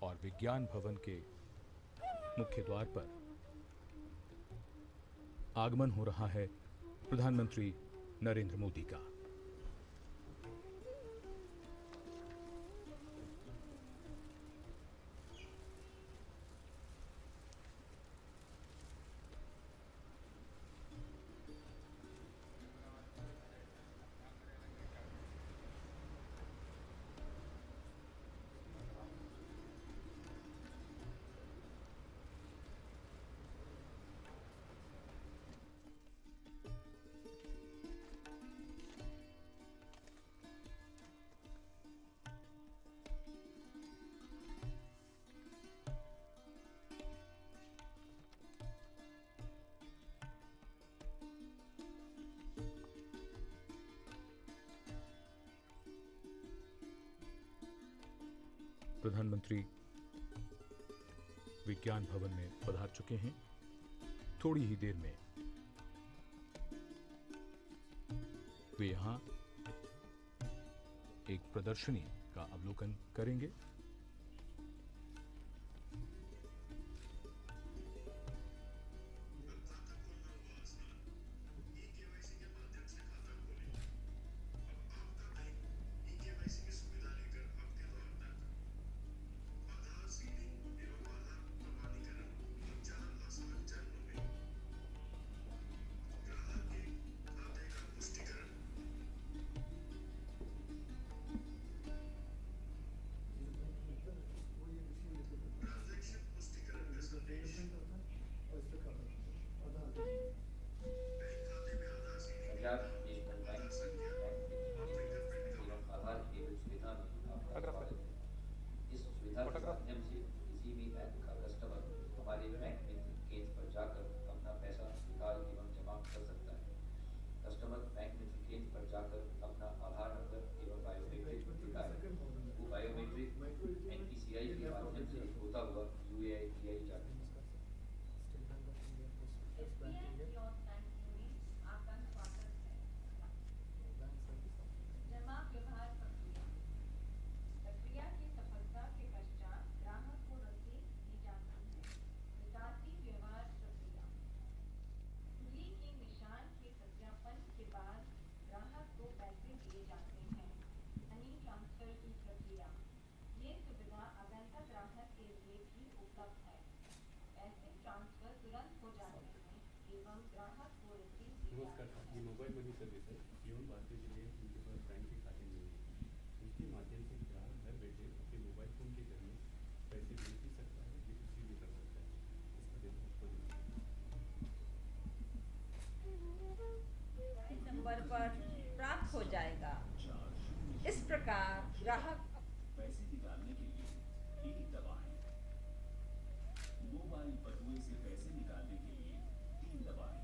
और विज्ञान भवन के मुख्य द्वार पर आगमन हो रहा है प्रधानमंत्री नरेंद्र मोदी का। प्रधानमंत्री विज्ञान भवन में पधार चुके हैं। थोड़ी ही देर में वे यहां एक प्रदर्शनी का अवलोकन करेंगे। पंजाब नेशनल बैंक एवं आधार केबल सुविधा में आपका स्वागत है। इस सुविधा के माध्यम से किसी भी बैंक का कस्टमर हमारे बैंक मित्र केंद्र पर जाकर अपना पैसा निकाल एवं जमा कर सकता है। कस्टमर बैंक मित्र केंद्र पर जाकर अपना आधार नंबर एवं बायोमेट्रिक दिखाए। वो बायोमेट्रिक NPCI के माध्यम से होता हुआ UAI जाकर आपका स्वागत है। जमा व्यवहार प्रक्रिया की सफलता के पश्चात ग्राहक को रसीद दी जाती है। निकासी व्यवहार प्रक्रिया कुली के निशान के सत्यापन के बाद ग्राहक को पैसे दिए जाते हैं। मनी ट्रांसफर की प्रक्रिया ये सुविधा आगंतुक ग्राहक के लिए भी उपलब्ध है। पैसे ट्रांसफर तुरंत हो जाते हैं एवं ग्राहक को रसीद दी जाती है। ये मोबाइल मनी सर्विस है। केवल भारतीय जिले उनके पास बैंक के खाते नहीं है, इसके माध्यम से ग्राहक घर बैठे अपने मोबाइल फोन के जरिए पैसे भेज भी सकता है, रिसीव भी कर सकता है। इसका नंबर पर प्राप्त हो जाएगा। इस प्रकार ग्राहक पैसे निकालने के लिए एक दबाएं। मोबाइल बटुए से पैसे निकालने के लिए 3 दबाएं।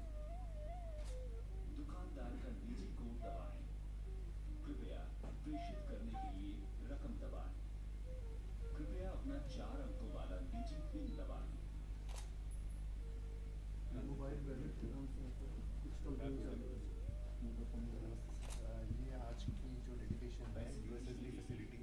दुकानदार का निजी कोड दबाएं। कृपया प्रेषित करने के लिए रकम दबाएं। कृपया अपना 4 अंकों वाला निजी पिन दबाएं। मोबाइल ये आज की जो डेडिकेशन है USSD फैसिलिटी,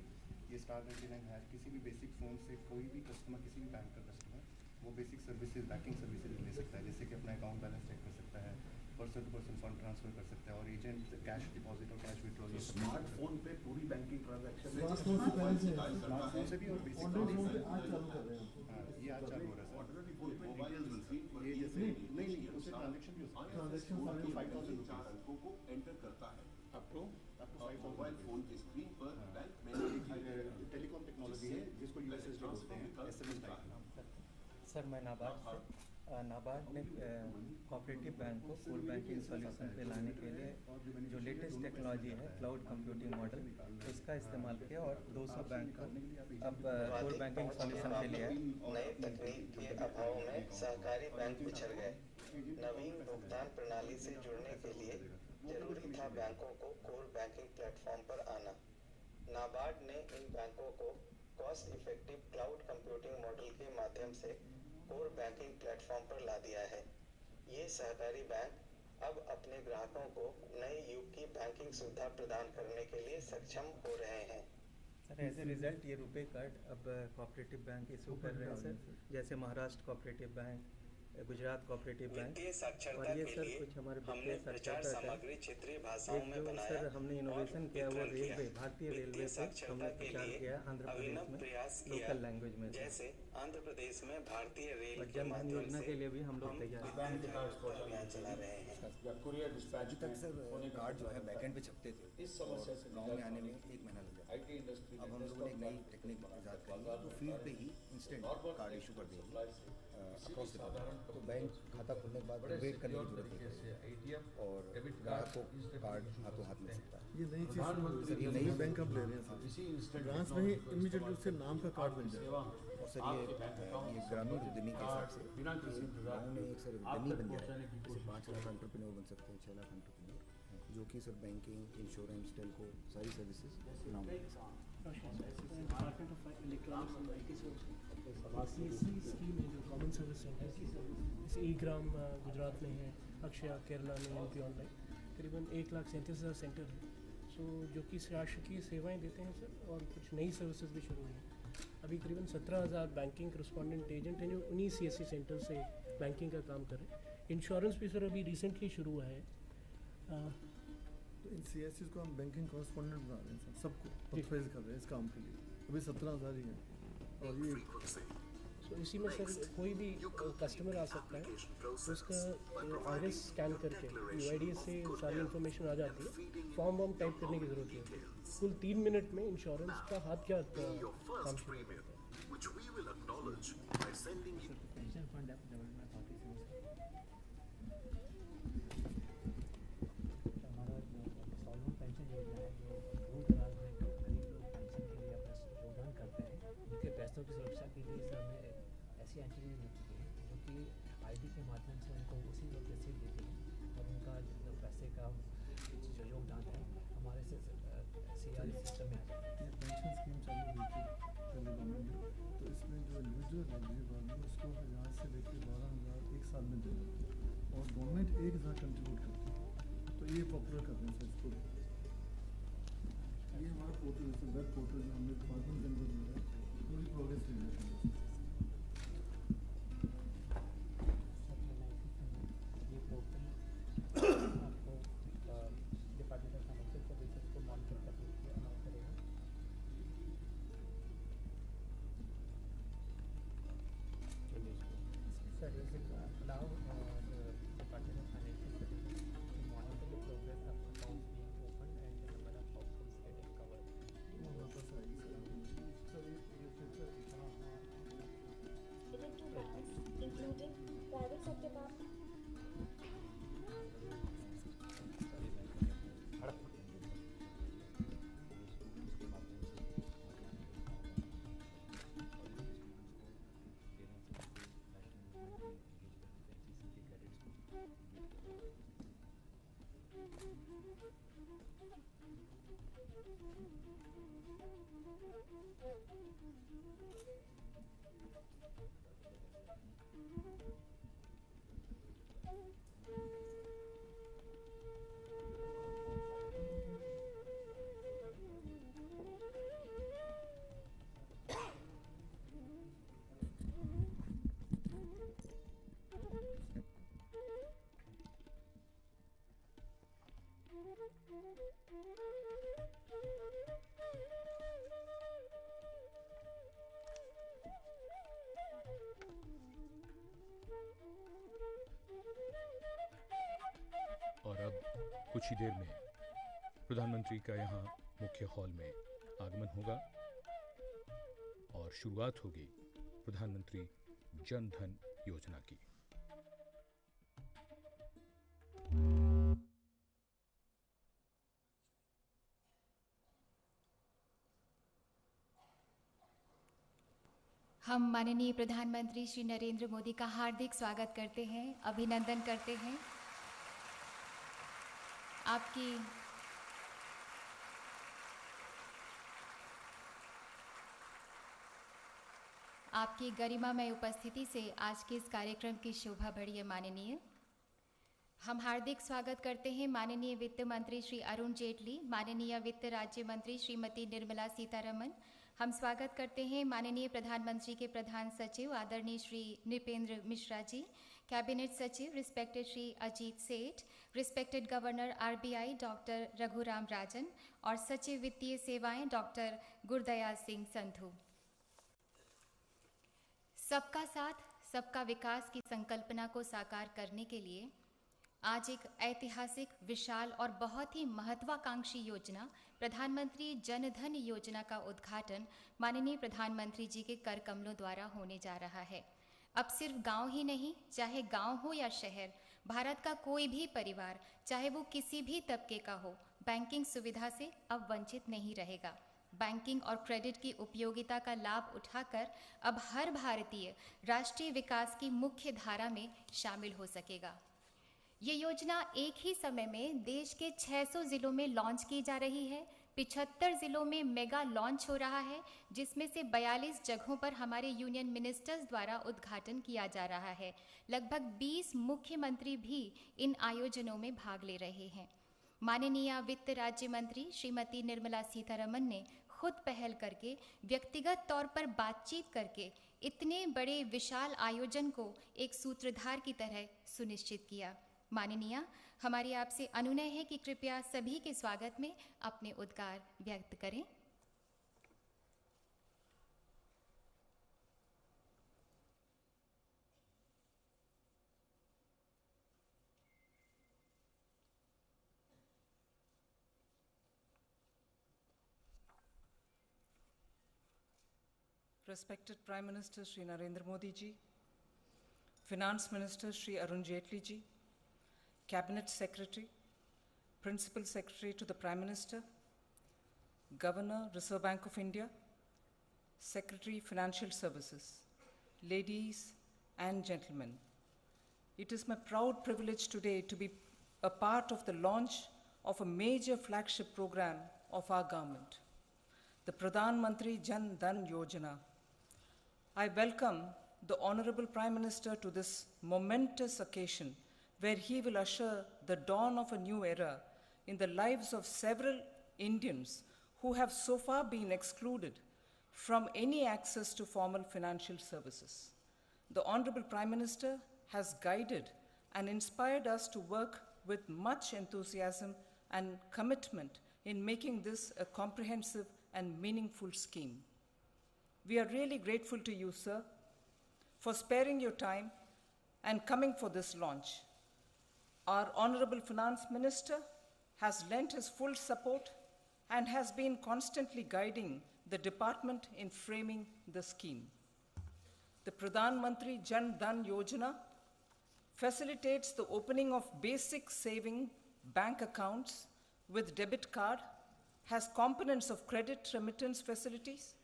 ये Star99 है। किसी भी बेसिक फ़ोन से कोई भी कस्टमर, किसी भी बैंक का कस्टमर वो बेसिक सर्विसेज, बैंकिंग सर्विसेज ले सकता है, जैसे कि अपना अकाउंट बैलेंस चेक कर सकता है, person to person fund transfer कर सकता है और एजेंट कैश डिपॉजिट और कैश विड्रॉल। स्मार्टफोन पे पूरी बैंकिंग ट्रांजैक्शन स्मार्टफोन से भी और बेसिक आज चालू कर रहे हैं। ये आज चालू हो रहा है सर। मोबाइल ये जैसे नहीं उससे ट्रांजेक्शन भी हो सकता है। 5000 4 अंकों को एंटर करता है। आपको मोबाइल फोन की स्क्रीन पर बैंक में टेलीकॉम टेक्नोलॉजी है जिसको USSD बोलते हैं, SMS टाइप। सर मैं नाबार्ड ने कोऑपरेटिव बैंक को कोर बैंकिंग सॉल्यूशन पे लाने के लिए जो लेटेस्ट टेक्नोलॉजी है क्लाउड कंप्यूटिंग मॉडल, उसका इस्तेमाल किया और 200 बैंक को अब कोर बैंकिंग सॉल्यूशन पे लिया है। नई तकनीक के अभाव में सहकारी बैंक पिछड़ गए। नवीन भुगतान प्रणाली से जुड़ने के लिए जरूरी था बैंकों को कोर बैंकिंग प्लेटफॉर्म पर आना। नाबार्ड ने इन बैंकों को cost effective cloud computing model के माध्यम से कोर बैंकिंग प्लेटफॉर्म पर ला दिया है। ये सहकारी बैंक अब अपने ग्राहकों को नए युग की बैंकिंग सुविधा प्रदान करने के लिए सक्षम हो रहे हैं। सर एज ए रिजल्ट ये रुपए कार्ड अब कोऑपरेटिव बैंक इशू कर रहे हैं सर, जैसे Maharashtra cooperative bank, Gujarat cooperative bank, और ये सर कुछ हमारे वित्तीय साक्षरता का एक जो सर हमने इनोवेशन किया वो रेलवे, भारतीय रेलवे पे हमने प्रचार किया आंध्र प्रदेश में लोकल लैंग्वेज में, जैसे आंध्र प्रदेश में भारतीय रेल और जन धन योजना के लिए भी हम लोग तैयार चला रहे हैं। अभी तक सर कार्ड जो है बैकएंड पे छपते थे, गाँव में आने में 1 महीना लग जाता है। अब हम लोगों ने एक नई टेक्निक इजाद करी है, तो फील्ड पे ही इंस्टेंट कार्ड इशू कर देंगे अक्रॉस द कंट्री। तो बैंक खाता खुलने के बाद वेट करने की जरूरत नहीं है और ग्राहक को कार्ड हाथों हाथ मिल सकता है। ये नई चीज़ ये नई बैंक अब ले रहे हैं सर, ब्रांच में ही इमीडिएटली उससे नाम का कार्ड मिल जाएगा। और सर ये ग्रामीण उद्यमी के हिसाब से गाँव में एक सर उद्यमी बन गया है, जैसे 5 लाख एंटरप्रेन्योर बन सकते हैं, 6 लाख एंटरप्रेन्योर, जो कि सर बैंकिंग, इंश्योरेंस, टेलको सारी सर्विसेज नाम के साथ। Department of electronics and IT services scheme है जो कॉमन सर्विस सेंटर की, जैसे ई-ग्राम गुजरात में है, अक्षया केरला में, एमपी ऑनलाइन, करीबन 1,37,000 सेंटर है। सो जो कि शासकीय सेवाएं देते हैं सर, और कुछ नई सर्विसेज भी शुरू हुई हैं। अभी करीबन 17,000 बैंकिंग करस्पॉन्डेंट एजेंट हैं जो उन्हीं CSC सेंटर से बैंकिंग का काम कर रहे हैं। इंश्योरेंस भी सर अभी रिसेंटली शुरू हुआ है। तो इन CSC को हम बैंकिंग करस्पॉन्डेंट बना रहे हैं सर, सबको परफेज कर रहे हैं इस काम के लिए। अभी 17,000 ही हैं और ये तो इसी में सर कोई भी कस्टमर आ सकता है, तो उसका आईरिस स्कैन करके UIDS से सारी इन्फॉर्मेशन आ जाती है, फॉर्म वॉर्म टाइप करने की ज़रूरत नहीं होती। कुल 3 मिनट में इंश्योरेंस का हाथ क्या काम शुरू होता है। पेंशन योजना है जो दूर दराज में गरीब लोग पेंशन के लिए अपना योगदान करते हैं, उनके पैसों की सुरक्षा के लिए सर हमें ऐसी एंटिटी मिल चुकी है जो कि ID के माध्यम से उनको उसी वक्त रसीद देती है और उनका जो पैसे का जो योगदान है हमारे से CRS सिस्टम में आ जाता है। पेंशन स्कीम चालू हुई थी पहले गवर्नमेंट ने, तो इसमें जो इंडिविजुअल है गरीब आदमी उसको 1000 से लेकर 12,000 एक साल में देना और गवर्नमेंट 1,000 कंट्रीब्यूट करती है। तो ये पॉपुलर कर रहे हैं सर इसको। ये हमारा पोर्टल है, वेब पोर्टल जो हमने डिपार्टमेंट के अंदर जो है पूरी प्रोग्रेस ले रहे हैं। ये पोर्टल आपको डिपार्टमेंट ऑफ फाइनेंशियल सर्विसेज को मॉनिटर करने के लिए अलाउ करेगा। Sir it will allow department of financial services to monitor the progress of accounts being opened and the number of households getting covered. Including private sector bank. और अब कुछ ही देर में प्रधानमंत्री का यहाँ मुख्य हॉल में आगमन होगा और शुरुआत होगी प्रधानमंत्री जन धन योजना की। हम माननीय प्रधानमंत्री श्री नरेंद्र मोदी का हार्दिक स्वागत करते हैं, अभिनंदन करते हैं। आपकी गरिमामय उपस्थिति से आज के इस कार्यक्रम की शोभा बढ़ी है माननीय। हम हार्दिक स्वागत करते हैं माननीय वित्त मंत्री श्री अरुण जेटली, माननीय वित्त राज्य मंत्री श्रीमती निर्मला सीतारमन। हम स्वागत करते हैं माननीय प्रधानमंत्री के प्रधान सचिव आदरणीय श्री नृपेंद्र मिश्रा जी, कैबिनेट सचिव respected Shri Ajit Seth, respected governor RBI doctor Raghuram Rajan और सचिव वित्तीय सेवाएं डॉक्टर गुरदयाल सिंह संधू। सबका साथ सबका विकास की संकल्पना को साकार करने के लिए आज एक ऐतिहासिक, विशाल और बहुत ही महत्वाकांक्षी योजना प्रधानमंत्री जन धन योजना का उद्घाटन माननीय प्रधानमंत्री जी के कर कमलों द्वारा होने जा रहा है। अब सिर्फ गांव ही नहीं, चाहे गांव हो या शहर, भारत का कोई भी परिवार, चाहे वो किसी भी तबके का हो, बैंकिंग सुविधा से अब वंचित नहीं रहेगा। बैंकिंग और क्रेडिट की उपयोगिता का लाभ उठाकर अब हर भारतीय राष्ट्रीय विकास की मुख्य धारा में शामिल हो सकेगा। ये योजना एक ही समय में देश के 600 जिलों में लॉन्च की जा रही है। 75 जिलों में मेगा लॉन्च हो रहा है, जिसमें से 42 जगहों पर हमारे यूनियन मिनिस्टर्स द्वारा उद्घाटन किया जा रहा है। लगभग 20 मुख्यमंत्री भी इन आयोजनों में भाग ले रहे हैं। माननीय वित्त राज्य मंत्री श्रीमती निर्मला सीतारमन ने खुद पहल करके, व्यक्तिगत तौर पर बातचीत करके इतने बड़े विशाल आयोजन को एक सूत्रधार की तरह सुनिश्चित किया। माननीय, हमारी आपसे अनुनय है कि कृपया सभी के स्वागत में अपने उद्गार व्यक्त करें। Respected Prime Minister Shri Narendra Modi ji, Finance Minister Shri Arun Jaitley ji, Cabinet Secretary, Principal Secretary to the Prime Minister, Governor, Reserve Bank of India, Secretary, Financial Services, ladies and gentlemen, it is my proud privilege today to be a part of the launch of a major flagship program of our government, the Pradhan Mantri Jan Dhan Yojana. I welcome the Honorable Prime Minister to this momentous occasion where he will usher the dawn of a new era in the lives of several Indians who have so far been excluded from any access to formal financial services. The Honorable Prime Minister has guided and inspired us to work with much enthusiasm and commitment in making this a comprehensive and meaningful scheme. We are really grateful to you, sir, for sparing your time and coming for this launch. Our Honorable Finance Minister has lent his full support and has been constantly guiding the department in framing the scheme. The Pradhan Mantri Jan Dhan Yojana facilitates the opening of basic saving bank accounts with debit card, has components of credit remittance facilities,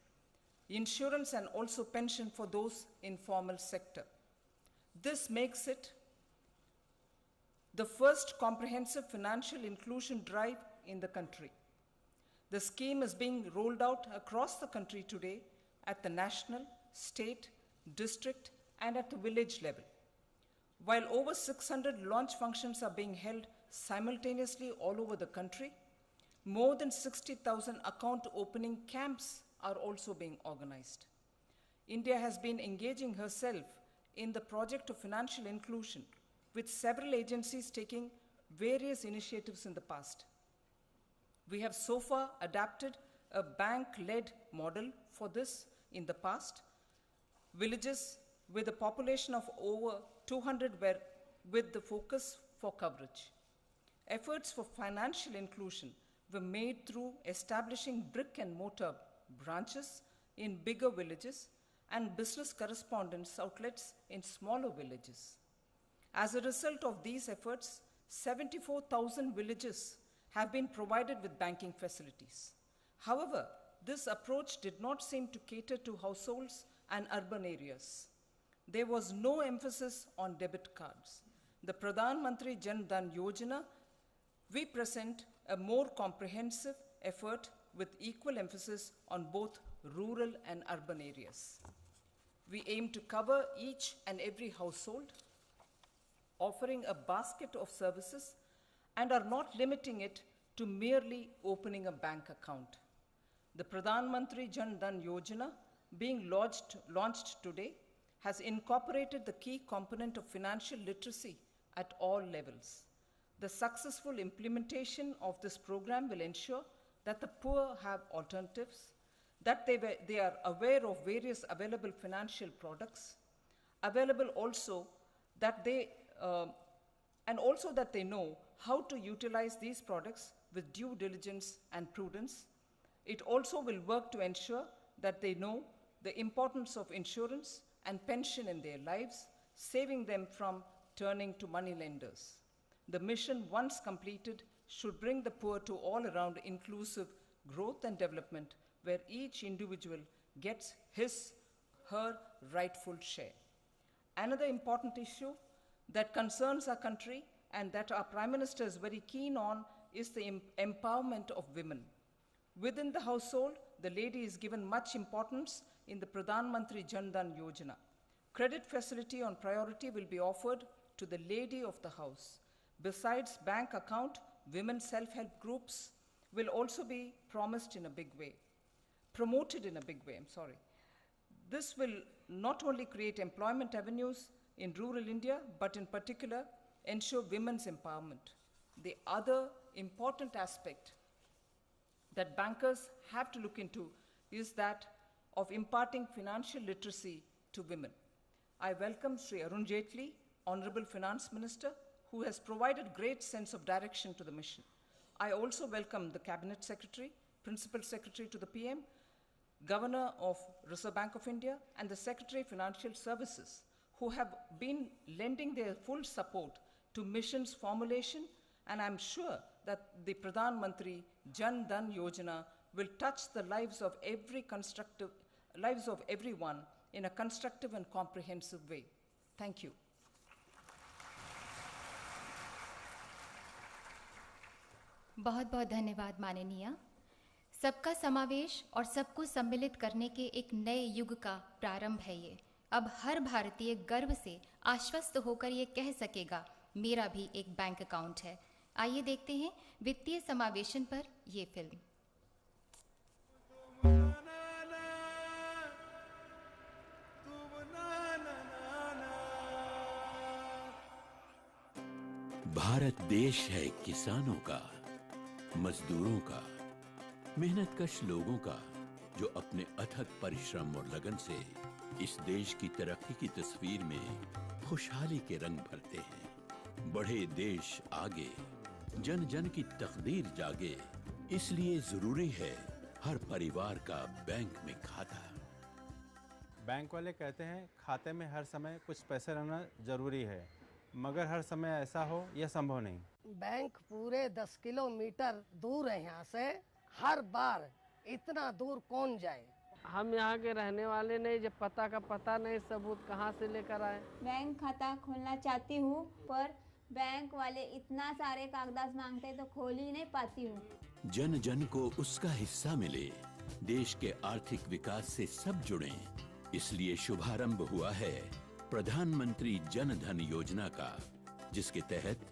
insurance and also pension for those in formal sector. This makes it the first comprehensive financial inclusion drive in the country. The scheme is being rolled out across the country today at the national, state, district, and at the village level. While over 600 launch functions are being held simultaneously all over the country, more than 60,000 account opening camps are also being organized. India has been engaging herself in the project of financial inclusion, with several agencies taking various initiatives in the past. We have so far adapted a bank-led model for this in the past. Villages with a population of over 200 were with the focus for coverage. Efforts for financial inclusion were made through establishing brick and mortar branches in bigger villages and business correspondence outlets in smaller villages. As a result of these efforts, 74,000 villages have been provided with banking facilities. However, this approach did not seem to cater to households and urban areas. There was no emphasis on debit cards. The Pradhan Mantri Jan Dhan Yojana, we present a more comprehensive effort with equal emphasis on both rural and urban areas. We aim to cover each and every household offering a basket of services and are not limiting it to merely opening a bank account. The Pradhan Mantri Jan Dhan Yojana, being launched today, has incorporated the key component of financial literacy at all levels. The successful implementation of this program will ensure that the poor have alternatives, that they are aware of various available financial products, available also that and also that they know how to utilize these products with due diligence and prudence. It also will work to ensure that they know the importance of insurance and pension in their lives, saving them from turning to money lenders. The mission, once completed, should bring the poor to all-around inclusive growth and development, where each individual gets her rightful share. Another important issue that concerns our country and that our Prime Minister is very keen on is the empowerment of women. Within the household, the lady is given much importance in the Pradhan Mantri Jan Dhan Yojana. Credit facility on priority will be offered to the lady of the house. Besides bank account, women self-help groups will also be promoted in a big way. This will not only create employment avenues in rural India, but in particular ensure women's empowerment. The other important aspect that bankers have to look into is that of imparting financial literacy to women. I welcome Sri Arun Jaitley, Honorable Finance Minister, who has provided great sense of direction to the mission. I also welcome the Cabinet Secretary, Principal Secretary to the PM, Governor of Reserve Bank of India, and the Secretary of Financial Services, who have been lending their full support to mission's formulation, and I'm sure that the Pradhan Mantri Jan Dhan Yojana will touch the lives of everyone in a constructive and comprehensive way. Thank you. बहुत बहुत धन्यवाद माननीय। सबका समावेश और सबको सम्मिलित करने के एक नए युग का प्रारंभ है ये। अब हर भारतीय गर्व से आश्वस्त होकर ये कह सकेगा, मेरा भी एक बैंक अकाउंट है। आइए देखते हैं वित्तीय समावेशन पर ये फिल्म। भारत देश है किसानों का, मजदूरों का, मेहनतकश लोगों का, जो अपने अथक परिश्रम और लगन से इस देश की तरक्की की तस्वीर में खुशहाली के रंग भरते हैं। बढ़े देश आगे, जन जन की तकदीर जागे, इसलिए जरूरी है हर परिवार का बैंक में खाता। बैंक वाले कहते हैं खाते में हर समय कुछ पैसे रहना जरूरी है, मगर हर समय ऐसा हो यह संभव नहीं। बैंक पूरे 10 किलोमीटर दूर है यहाँ से, हर बार इतना दूर कौन जाए। हम यहाँ के रहने वाले नहीं, जब पता का पता नहीं, सबूत कहाँ से लेकर आए। बैंक खाता खोलना चाहती हूँ, पर बैंक वाले इतना सारे कागजात मांगते तो खोल ही नहीं पाती हूँ। जन जन को उसका हिस्सा मिले, देश के आर्थिक विकास से सब जुड़े, इसलिए शुभारंभ हुआ है प्रधानमंत्री जन धन योजना का, जिसके तहत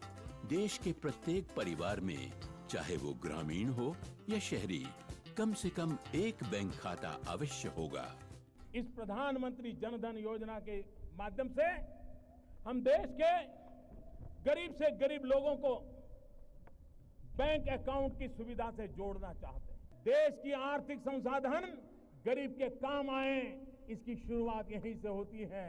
देश के प्रत्येक परिवार में, चाहे वो ग्रामीण हो या शहरी, कम से कम एक बैंक खाता अवश्य होगा। इस प्रधानमंत्री जन धन योजना के माध्यम से हम देश के गरीब से गरीब लोगों को बैंक अकाउंट की सुविधा से जोड़ना चाहते हैं। देश की आर्थिक संसाधन गरीब के काम आए, इसकी शुरुआत यहीं से होती है।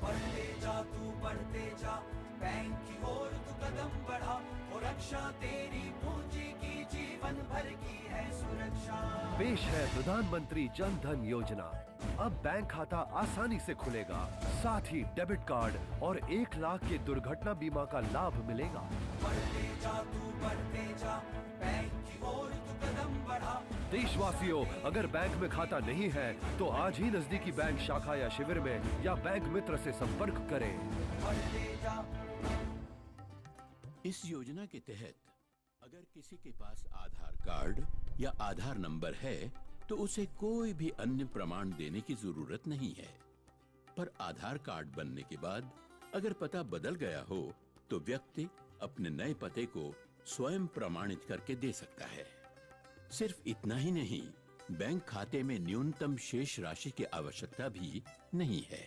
बढ़ते जा तू बढ़ते जा, बैंक की ओर तू कदम बढ़ा, और रक्षा तेरी पूंजी की जीवन भर की है सुरक्षा। पेश है प्रधानमंत्री जन धन योजना। अब बैंक खाता आसानी से खुलेगा, साथ ही डेबिट कार्ड और 1 लाख के दुर्घटना बीमा का लाभ मिलेगा। बढ़ते जा तू बढ़ते जा, बैंक की ओर तू कदम बढ़ा। देशवासियों, अगर बैंक में खाता नहीं है तो आज ही नजदीकी बैंक शाखा या शिविर में या बैंक मित्र से संपर्क करें। इस योजना के तहत अगर किसी के पास आधार कार्ड या आधार नंबर है तो उसे कोई भी अन्य प्रमाण देने की जरूरत नहीं है। पर आधार कार्ड बनने के बाद अगर पता बदल गया हो तो व्यक्ति अपने नए पते को स्वयं प्रमाणित करके दे सकता है। सिर्फ इतना ही नहीं, बैंक खाते में न्यूनतम शेष राशि की आवश्यकता भी नहीं है।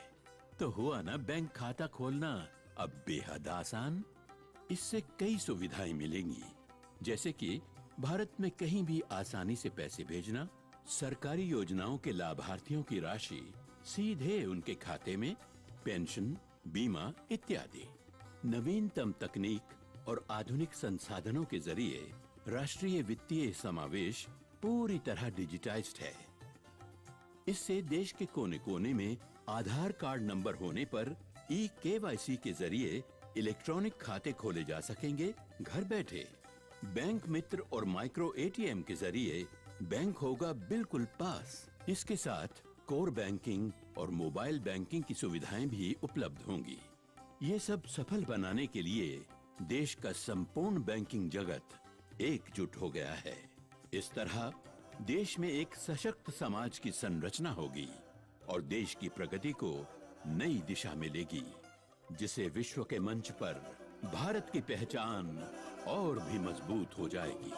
तो हुआ ना बैंक खाता खोलना अब बेहद आसान। इससे कई सुविधाएं मिलेंगी, जैसे कि भारत में कहीं भी आसानी से पैसे भेजना, सरकारी योजनाओं के लाभार्थियों की राशि सीधे उनके खाते में, पेंशन, बीमा इत्यादि। नवीनतम तकनीक और आधुनिक संसाधनों के जरिए राष्ट्रीय वित्तीय समावेश पूरी तरह डिजिटाइज्ड है। इससे देश के कोने कोने में आधार कार्ड नंबर होने पर ई-केवाईसी के जरिए इलेक्ट्रॉनिक खाते खोले जा सकेंगे घर बैठे। बैंक मित्र और माइक्रो एटीएम के जरिए बैंक होगा बिल्कुल पास। इसके साथ कोर बैंकिंग और मोबाइल बैंकिंग की सुविधाएं भी उपलब्ध होंगी। ये सब सफल बनाने के लिए देश का संपूर्ण बैंकिंग जगत एकजुट हो गया है। इस तरह देश में एक सशक्त समाज की संरचना होगी और देश की प्रगति को नई दिशा मिलेगी, जिससे विश्व के मंच पर भारत की पहचान और भी मजबूत हो जाएगी।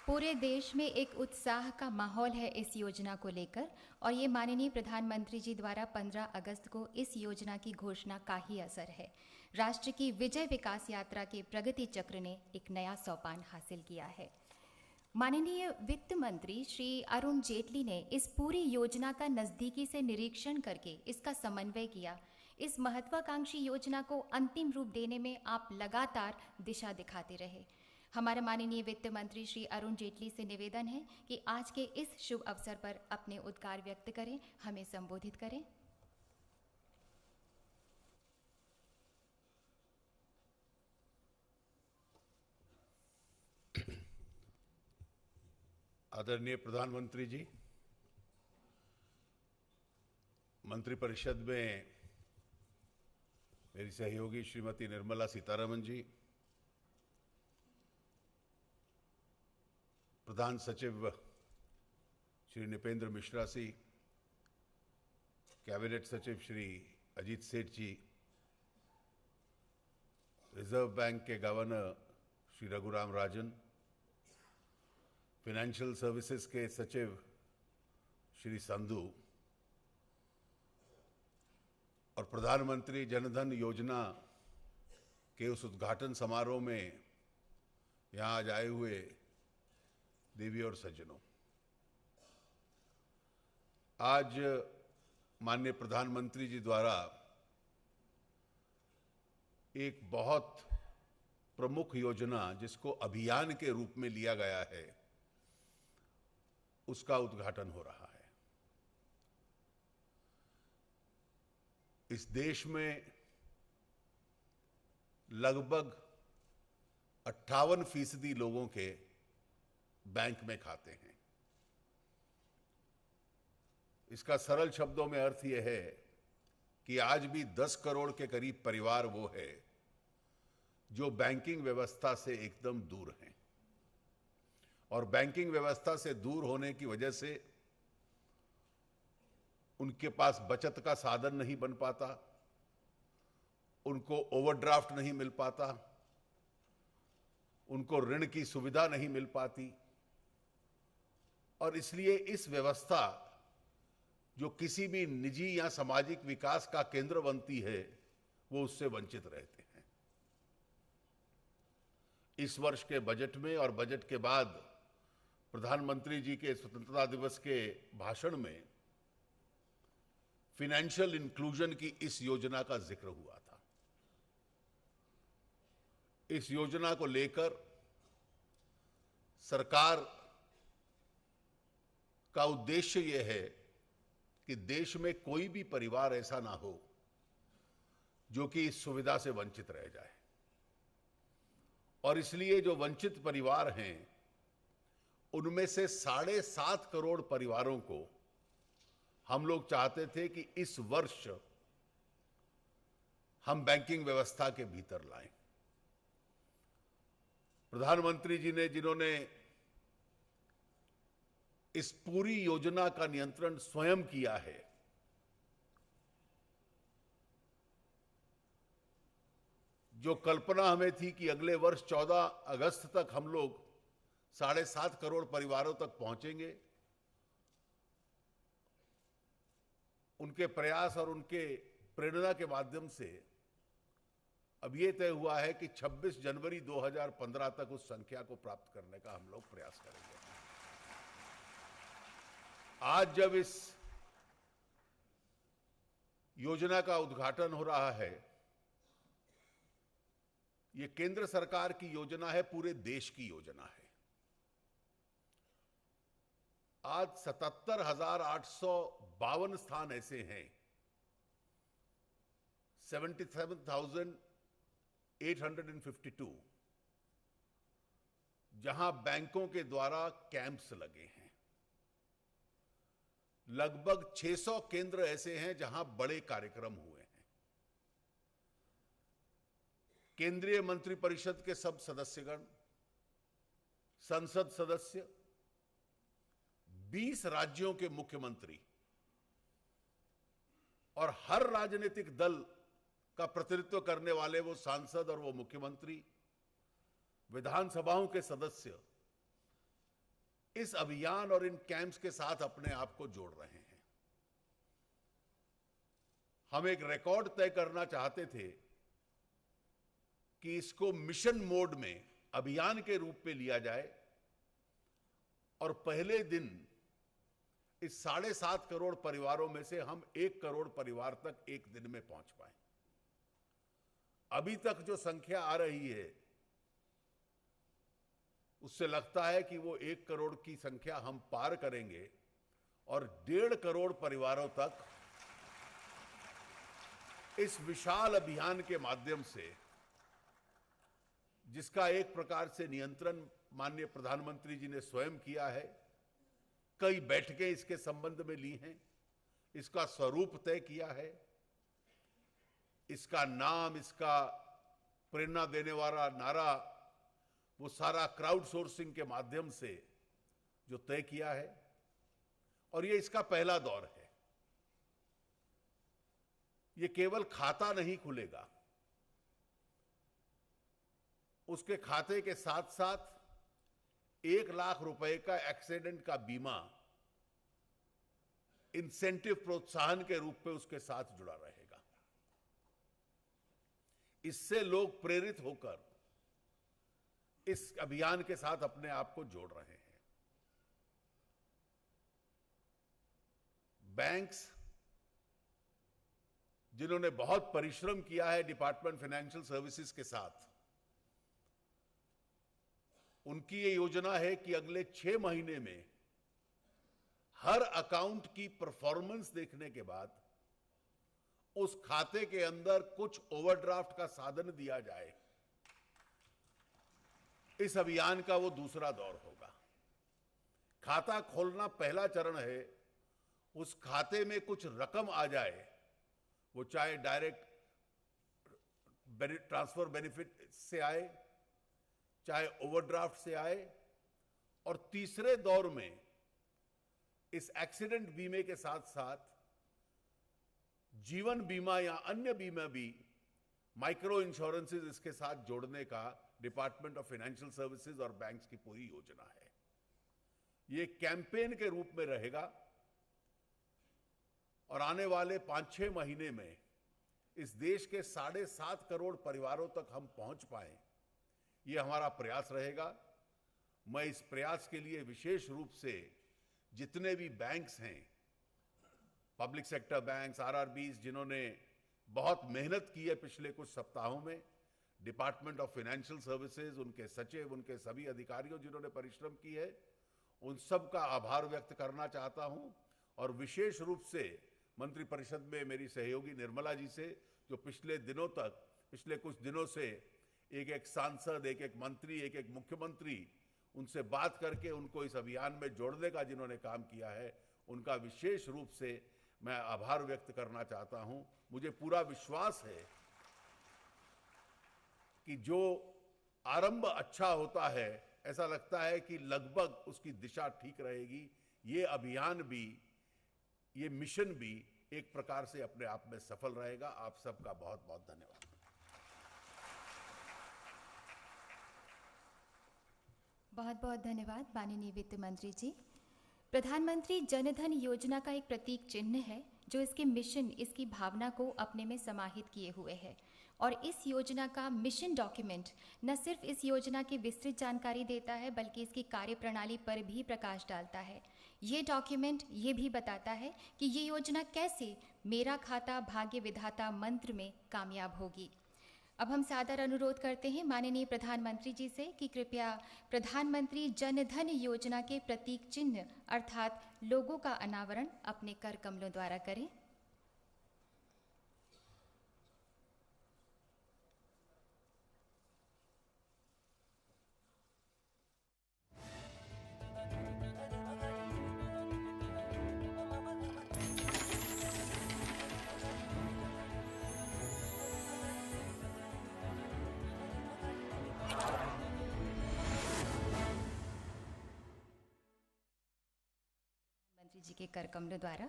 पूरे देश में एक उत्साह का माहौल है इस योजना को लेकर, और ये माननीय प्रधानमंत्री जी द्वारा 15 अगस्त को इस योजना की घोषणा का ही असर है। राष्ट्र की विजय विकास यात्रा के प्रगति चक्र ने एक नया सोपान हासिल किया है। माननीय वित्त मंत्री श्री अरुण जेटली ने इस पूरी योजना का नज़दीकी से निरीक्षण करके इसका समन्वय किया। इस महत्वाकांक्षी योजना को अंतिम रूप देने में आप लगातार दिशा दिखाते रहे। हमारे माननीय वित्त मंत्री श्री अरुण जेटली से निवेदन है कि आज के इस शुभ अवसर पर अपने उद्गार व्यक्त करें, हमें संबोधित करें। आदरणीय प्रधानमंत्री जी, मंत्रिपरिषद में मेरी सहयोगी श्रीमती निर्मला सीतारमण जी, प्रधान सचिव श्री निपेंद्र मिश्रा जी, कैबिनेट सचिव श्री अजीत सेठ जी, रिजर्व बैंक के governor Shri Raghuram Rajan, financial services के सचिव श्री संधू और प्रधानमंत्री जनधन योजना के उस उद्घाटन समारोह में यहाँ आज आए हुए देवी और सज्जनों, आज माननीय प्रधानमंत्री जी द्वारा एक बहुत प्रमुख योजना जिसको अभियान के रूप में लिया गया है, उसका उद्घाटन हो रहा है। इस देश में लगभग 58% लोगों के बैंक में खाते हैं। इसका सरल शब्दों में अर्थ यह है कि आज भी 10 करोड़ के करीब परिवार वो है जो बैंकिंग व्यवस्था से एकदम दूर हैं, और बैंकिंग व्यवस्था से दूर होने की वजह से उनके पास बचत का साधन नहीं बन पाता, उनको ओवरड्राफ्ट नहीं मिल पाता, उनको ऋण की सुविधा नहीं मिल पाती, और इसलिए इस व्यवस्था जो किसी भी निजी या सामाजिक विकास का केंद्र बनती है, वो उससे वंचित रहते हैं। इस वर्ष के बजट में और बजट के बाद प्रधानमंत्री जी के स्वतंत्रता दिवस के भाषण में फाइनेंशियल इंक्लूजन की इस योजना का जिक्र हुआ था। इस योजना को लेकर सरकार का उद्देश्य यह है कि देश में कोई भी परिवार ऐसा ना हो जो कि इस सुविधा से वंचित रह जाए, और इसलिए जो वंचित परिवार हैं उनमें से 7.5 करोड़ परिवारों को हम लोग चाहते थे कि इस वर्ष हम बैंकिंग व्यवस्था के भीतर लाएं। प्रधानमंत्री जी ने जिन्होंने इस पूरी योजना का नियंत्रण स्वयं किया है, जो कल्पना हमें थी कि अगले वर्ष 14 अगस्त तक हम लोग 7.5 करोड़ परिवारों तक पहुंचेंगे, उनके प्रयास और उनके प्रेरणा के माध्यम से अब ये तय हुआ है कि 26 जनवरी 2015 तक उस संख्या को प्राप्त करने का हम लोग प्रयास करेंगे। आज जब इस योजना का उद्घाटन हो रहा है, ये केंद्र सरकार की योजना है, पूरे देश की योजना है। आज 77,852 स्थान ऐसे हैं, 77,852, जहां बैंकों के द्वारा कैंप्स लगे हैं। लगभग 600 केंद्र ऐसे हैं जहां बड़े कार्यक्रम हुए हैं। केंद्रीय मंत्रिपरिषद के सब सदस्यगण, संसद सदस्य, 20 राज्यों के मुख्यमंत्री और हर राजनीतिक दल का प्रतिनिधित्व करने वाले वो सांसद और वो मुख्यमंत्री, विधानसभाओं के सदस्य इस अभियान और इन कैंप्स के साथ अपने आप को जोड़ रहे हैं। हम एक रिकॉर्ड तय करना चाहते थे कि इसको मिशन मोड में, अभियान के रूप में लिया जाए और पहले दिन इस 7.5 करोड़ परिवारों में से हम 1 करोड़ परिवार तक एक दिन में पहुंच पाए। अभी तक जो संख्या आ रही है उससे लगता है कि वो 1 करोड़ की संख्या हम पार करेंगे और 1.5 करोड़ परिवारों तक इस विशाल अभियान के माध्यम से, जिसका एक प्रकार से नियंत्रण माननीय प्रधानमंत्री जी ने स्वयं किया है, कई बैठकें इसके संबंध में ली हैं, इसका स्वरूप तय किया है, इसका नाम, इसका प्रेरणा देने वाला नारा, वो सारा क्राउड सोर्सिंग के माध्यम से जो तय किया है, और ये इसका पहला दौर है। ये केवल खाता नहीं खुलेगा, उसके खाते के साथ साथ 1 लाख रुपए का एक्सीडेंट का बीमा इंसेंटिव, प्रोत्साहन के रूप में उसके साथ जुड़ा रहेगा। इससे लोग प्रेरित होकर इस अभियान के साथ अपने आप को जोड़ रहे हैं। बैंक्स, जिन्होंने बहुत परिश्रम किया है डिपार्टमेंट फाइनेंशियल सर्विसेज के साथ, उनकी ये योजना है कि अगले 6 महीने में हर अकाउंट की परफॉर्मेंस देखने के बाद उस खाते के अंदर कुछ ओवरड्राफ्ट का साधन दिया जाए। इस अभियान का वो दूसरा दौर होगा। खाता खोलना पहला चरण है, उस खाते में कुछ रकम आ जाए, वो चाहे डायरेक्ट ट्रांसफर बेनिफिट से आए, चाहे ओवरड्राफ्ट से आए, और तीसरे दौर में इस एक्सीडेंट बीमे के साथ साथ जीवन बीमा या अन्य बीमा भी, माइक्रो इंश्योरेंसेस इसके साथ जोड़ने का डिपार्टमेंट ऑफ फाइनेंशियल सर्विसेज और बैंक्स की पूरी योजना है। ये कैंपेन के रूप में रहेगा और आने वाले 5-6 महीने में इस देश के 7.5 करोड़ परिवारों तक हम पहुंच पाए, ये हमारा प्रयास रहेगा। मैं इस प्रयास के लिए विशेष रूप से जितने भी बैंक्स हैं, पब्लिक सेक्टर बैंक्स, आरआरबीज, जिन्होंने बहुत मेहनत की है पिछले कुछ सप्ताहों में, डिपार्टमेंट ऑफ फाइनेंशियल सर्विसेज, उनके सचिव, उनके सभी अधिकारियों जिन्होंने परिश्रम की है, उन सब का आभार व्यक्त करना चाहता हूं। और विशेष रूप से मंत्रिपरिषद में मेरी सहयोगी निर्मला जी से, जो पिछले कुछ दिनों से एक सांसद, एक मंत्री, एक मुख्यमंत्री, उनसे बात करके उनको इस अभियान में जोड़ने का जिन्होंने काम किया है, उनका विशेष रूप से मैं आभार व्यक्त करना चाहता हूं। मुझे पूरा विश्वास है कि जो आरंभ अच्छा होता है, ऐसा लगता है कि लगभग उसकी दिशा ठीक रहेगी। ये अभियान भी, ये मिशन भी एक प्रकार से अपने आप में सफल रहेगा। आप सबका बहुत बहुत धन्यवाद। बहुत बहुत धन्यवाद माननीय वित्त मंत्री जी। प्रधानमंत्री जनधन योजना का एक प्रतीक चिन्ह है जो इसके मिशन, इसकी भावना को अपने में समाहित किए हुए है। और इस योजना का मिशन डॉक्यूमेंट न सिर्फ इस योजना की विस्तृत जानकारी देता है बल्कि इसकी कार्यप्रणाली पर भी प्रकाश डालता है। ये डॉक्यूमेंट ये भी बताता है कि ये योजना कैसे मेरा खाता भाग्य विधाता मंत्र में कामयाब होगी। अब हम सादर अनुरोध करते हैं माननीय प्रधानमंत्री जी से कि कृपया प्रधानमंत्री जनधन योजना के प्रतीक चिन्ह अर्थात लोगो का अनावरण अपने कर कमलों द्वारा करें। जी के कर कमलों द्वारा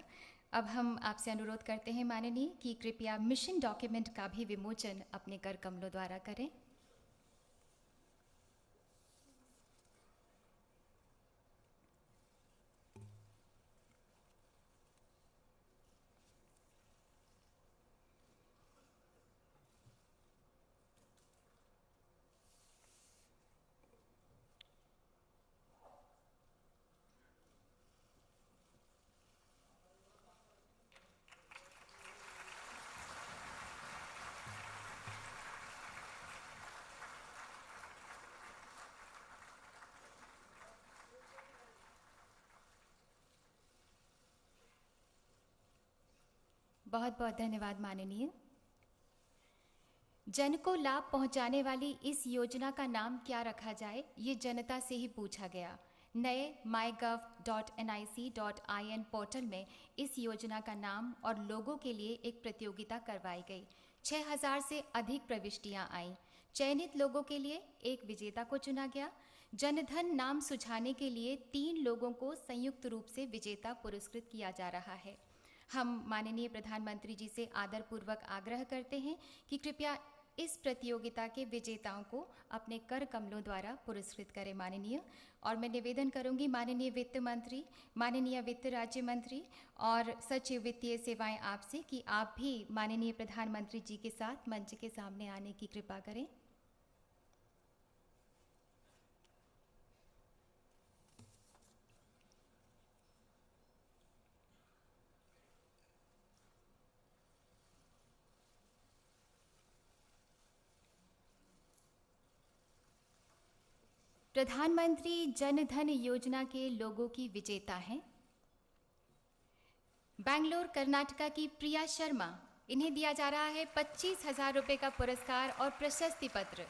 अब हम आपसे अनुरोध करते हैं माननीय कि कृपया मिशन डॉक्यूमेंट का भी विमोचन अपने कर कमलों द्वारा करें। बहुत बहुत धन्यवाद माननीय। जन को लाभ पहुंचाने वाली इस योजना का नाम क्या रखा जाए, ये जनता से ही पूछा गया। नए mygov.nic.in पोर्टल में इस योजना का नाम और लोगो के लिए एक प्रतियोगिता करवाई गई। 6000 से अधिक प्रविष्टियां आईं। चयनित लोगों के लिए एक विजेता को चुना गया। जनधन नाम सुझाने के लिए 3 लोगों को संयुक्त रूप से विजेता पुरस्कृत किया जा रहा है। हम माननीय प्रधानमंत्री जी से आदरपूर्वक आग्रह करते हैं कि कृपया इस प्रतियोगिता के विजेताओं को अपने कर कमलों द्वारा पुरस्कृत करें माननीय। और मैं निवेदन करूंगी माननीय वित्त मंत्री, माननीय वित्त राज्य मंत्री और सचिव वित्तीय सेवाएं आपसे कि आप भी माननीय प्रधानमंत्री जी के साथ मंच के सामने आने की कृपा करें। प्रधानमंत्री जनधन योजना के लोगों की विजेता हैं बेंगलोर कर्नाटका की प्रिया शर्मा। इन्हें दिया जा रहा है 25,000 रुपये का पुरस्कार और प्रशस्ति पत्र।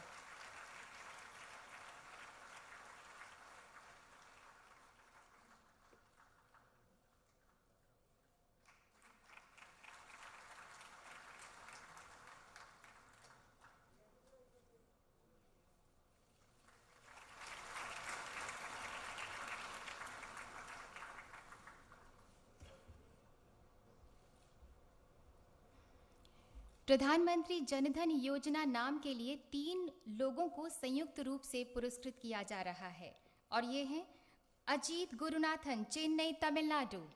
प्रधानमंत्री जनधन योजना नाम के लिए 3 लोगों को संयुक्त रूप से पुरस्कृत किया जा रहा है और ये हैं अजीत गुरुनाथन, चेन्नई, तमिलनाडु।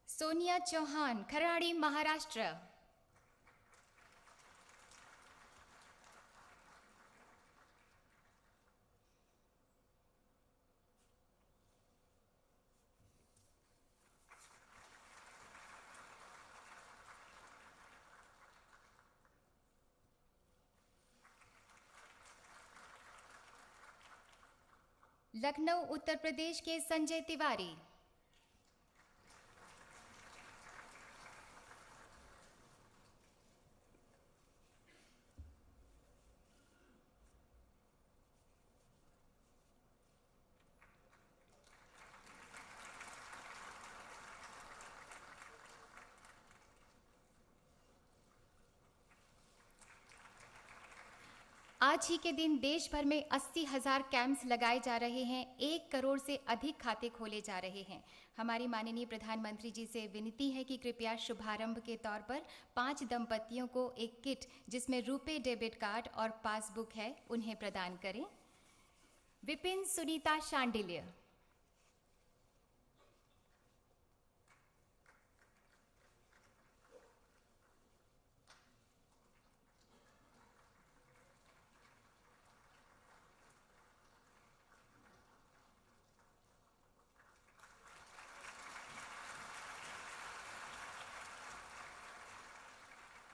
सोनिया चौहान, खराड़ी, महाराष्ट्र। लखनऊ उत्तर प्रदेश के संजय तिवारी। आज ही के दिन देश भर में 80,000 कैंप्स लगाए जा रहे हैं। 1 करोड़ से अधिक खाते खोले जा रहे हैं। हमारी माननीय प्रधानमंत्री जी से विनती है कि कृपया शुभारंभ के तौर पर 5 दंपतियों को एक किट जिसमें रुपे डेबिट कार्ड और पासबुक है उन्हें प्रदान करें। विपिन सुनीता शांडिल्य।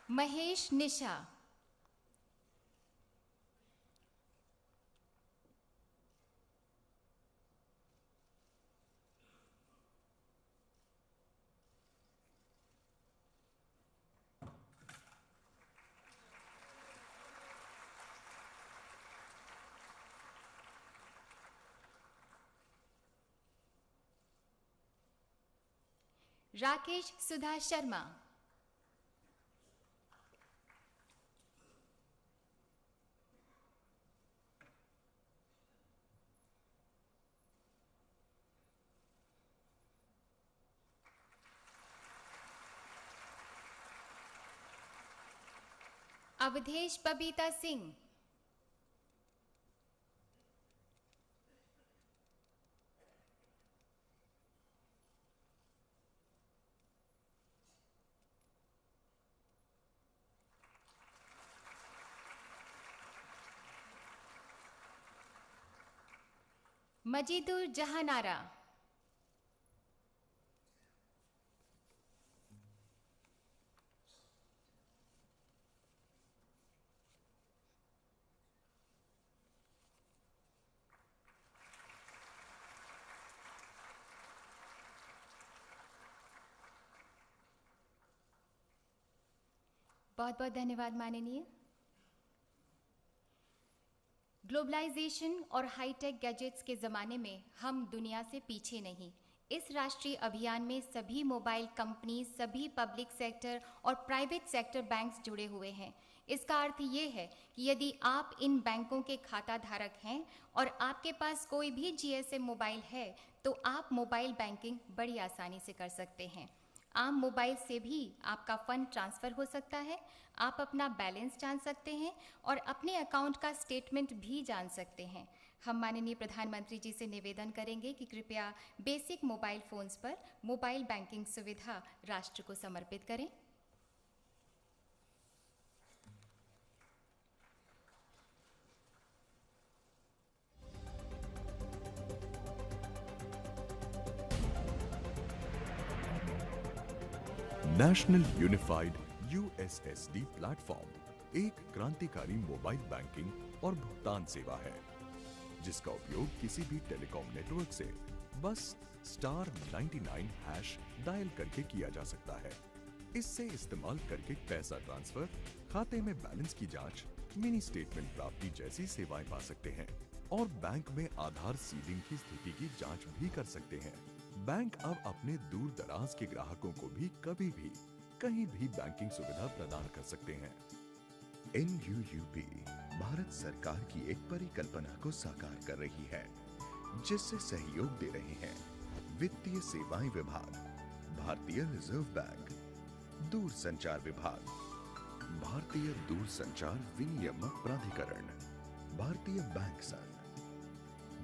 महेश निशा। राकेश सुधा शर्मा। अवधेश बबीता सिंह। मजीदुर जहानारा। बहुत बहुत धन्यवाद माननीय। ग्लोबलाइजेशन और हाईटेक गैजेट्स के ज़माने में हम दुनिया से पीछे नहीं। इस राष्ट्रीय अभियान में सभी मोबाइल कंपनी, सभी पब्लिक सेक्टर और प्राइवेट सेक्टर बैंक्स जुड़े हुए हैं। इसका अर्थ ये है कि यदि आप इन बैंकों के खाता धारक हैं और आपके पास कोई भी जीएसएम मोबाइल है तो आप मोबाइल बैंकिंग बड़ी आसानी से कर सकते हैं। आम मोबाइल से भी आपका फंड ट्रांसफ़र हो सकता है, आप अपना बैलेंस जान सकते हैं और अपने अकाउंट का स्टेटमेंट भी जान सकते हैं। हम माननीय प्रधानमंत्री जी से निवेदन करेंगे कि कृपया बेसिक मोबाइल फ़ोन्स पर मोबाइल बैंकिंग सुविधा राष्ट्र को समर्पित करें। नेशनल यूनिफाइड यूएसएसडी प्लेटफॉर्म एक क्रांतिकारी मोबाइल बैंकिंग और भुगतान सेवा है जिसका उपयोग किसी भी टेलीकॉम नेटवर्क से बस *99# डायल करके किया जा सकता है। इससे इस्तेमाल करके पैसा ट्रांसफर, खाते में बैलेंस की जांच, मिनी स्टेटमेंट प्राप्ति जैसी सेवाएं पा सकते हैं और बैंक में आधार सीडिंग की स्थिति की जांच भी कर सकते हैं। बैंक अब अपने दूर दराज के ग्राहकों को भी कभी भी कहीं भी बैंकिंग सुविधा प्रदान कर सकते हैं। NUUP भारत सरकार की एक परिकल्पना को साकार कर रही है जिससे सहयोग दे रहे हैं वित्तीय सेवाएं विभाग, भारतीय रिजर्व बैंक, दूरसंचार विभाग, भारतीय दूरसंचार विनियामक प्राधिकरण, भारतीय बैंक संघ,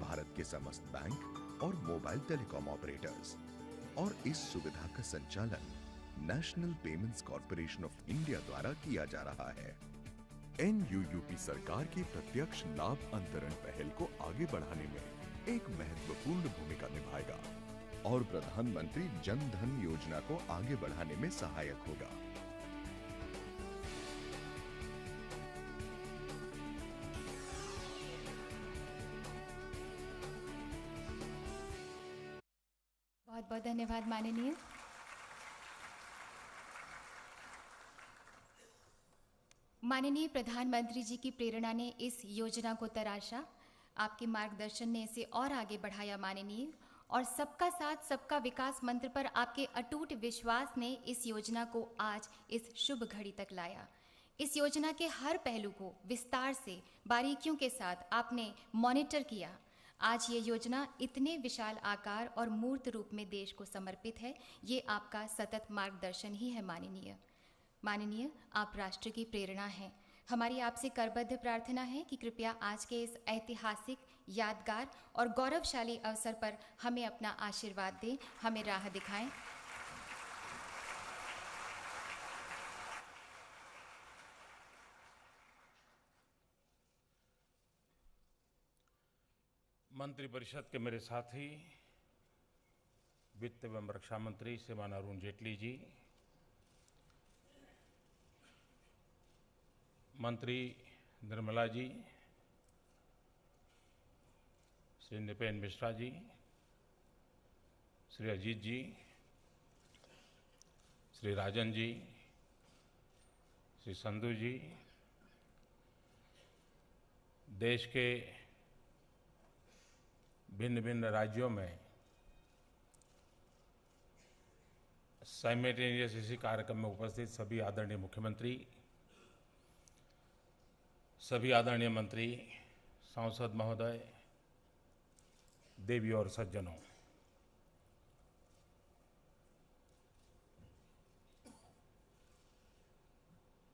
भारत के समस्त बैंक और मोबाइल टेलीकॉम ऑपरेटर्स। और इस सुविधा का संचालन national payments corporation of India द्वारा किया जा रहा है। NUUP सरकार की प्रत्यक्ष लाभ अंतरण पहल को आगे बढ़ाने में एक महत्वपूर्ण भूमिका निभाएगा और प्रधानमंत्री जन धन योजना को आगे बढ़ाने में सहायक होगा। बहुत धन्यवाद माननीय। माननीय प्रधानमंत्री जी की प्रेरणा ने इस योजना को तराशा, आपके मार्गदर्शन ने इसे और आगे बढ़ाया माननीय, और सबका साथ सबका विकास मंत्र पर आपके अटूट विश्वास ने इस योजना को आज इस शुभ घड़ी तक लाया। इस योजना के हर पहलू को विस्तार से बारीकियों के साथ आपने मॉनिटर किया। आज ये योजना इतने विशाल आकार और मूर्त रूप में देश को समर्पित है, ये आपका सतत मार्गदर्शन ही है माननीय। माननीय, आप राष्ट्र की प्रेरणा हैं। हमारी आपसे करबद्ध प्रार्थना है कि कृपया आज के इस ऐतिहासिक, यादगार और गौरवशाली अवसर पर हमें अपना आशीर्वाद दें, हमें राह दिखाएं। मंत्रिपरिषद के मेरे साथी, वित्त एवं रक्षा मंत्री श्रीमान अरुण जेटली जी, मंत्री निर्मला जी, श्री नृपेन मिश्रा जी, श्री अजीत जी, श्री राजन जी, श्री संधू जी, देश के भिन्न भिन्न राज्यों में साइमल्टेनियस इसी कार्यक्रम में उपस्थित सभी आदरणीय मुख्यमंत्री, सभी आदरणीय मंत्री, सांसद महोदय, देवी और सज्जनों,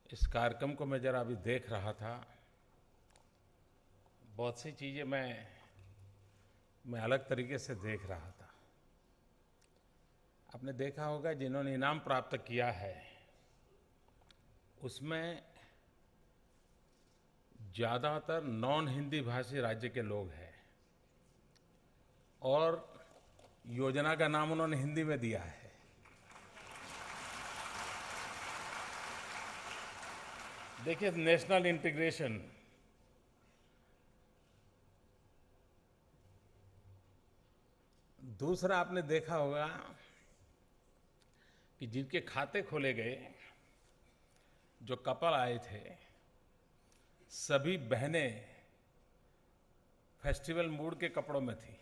इस कार्यक्रम को मैं जरा अभी देख रहा था। बहुत सी चीजें मैं अलग तरीके से देख रहा था। आपने देखा होगा जिन्होंने इनाम प्राप्त किया है उसमें ज्यादातर नॉन हिंदी भाषी राज्य के लोग हैं और योजना का नाम उन्होंने हिंदी में दिया है। देखिए, नेशनल इंटीग्रेशन, दूसरा आपने देखा होगा कि जिनके खाते खोले गए, जो कपल आए थे, सभी बहनें फेस्टिवल मूड के कपड़ों में थी,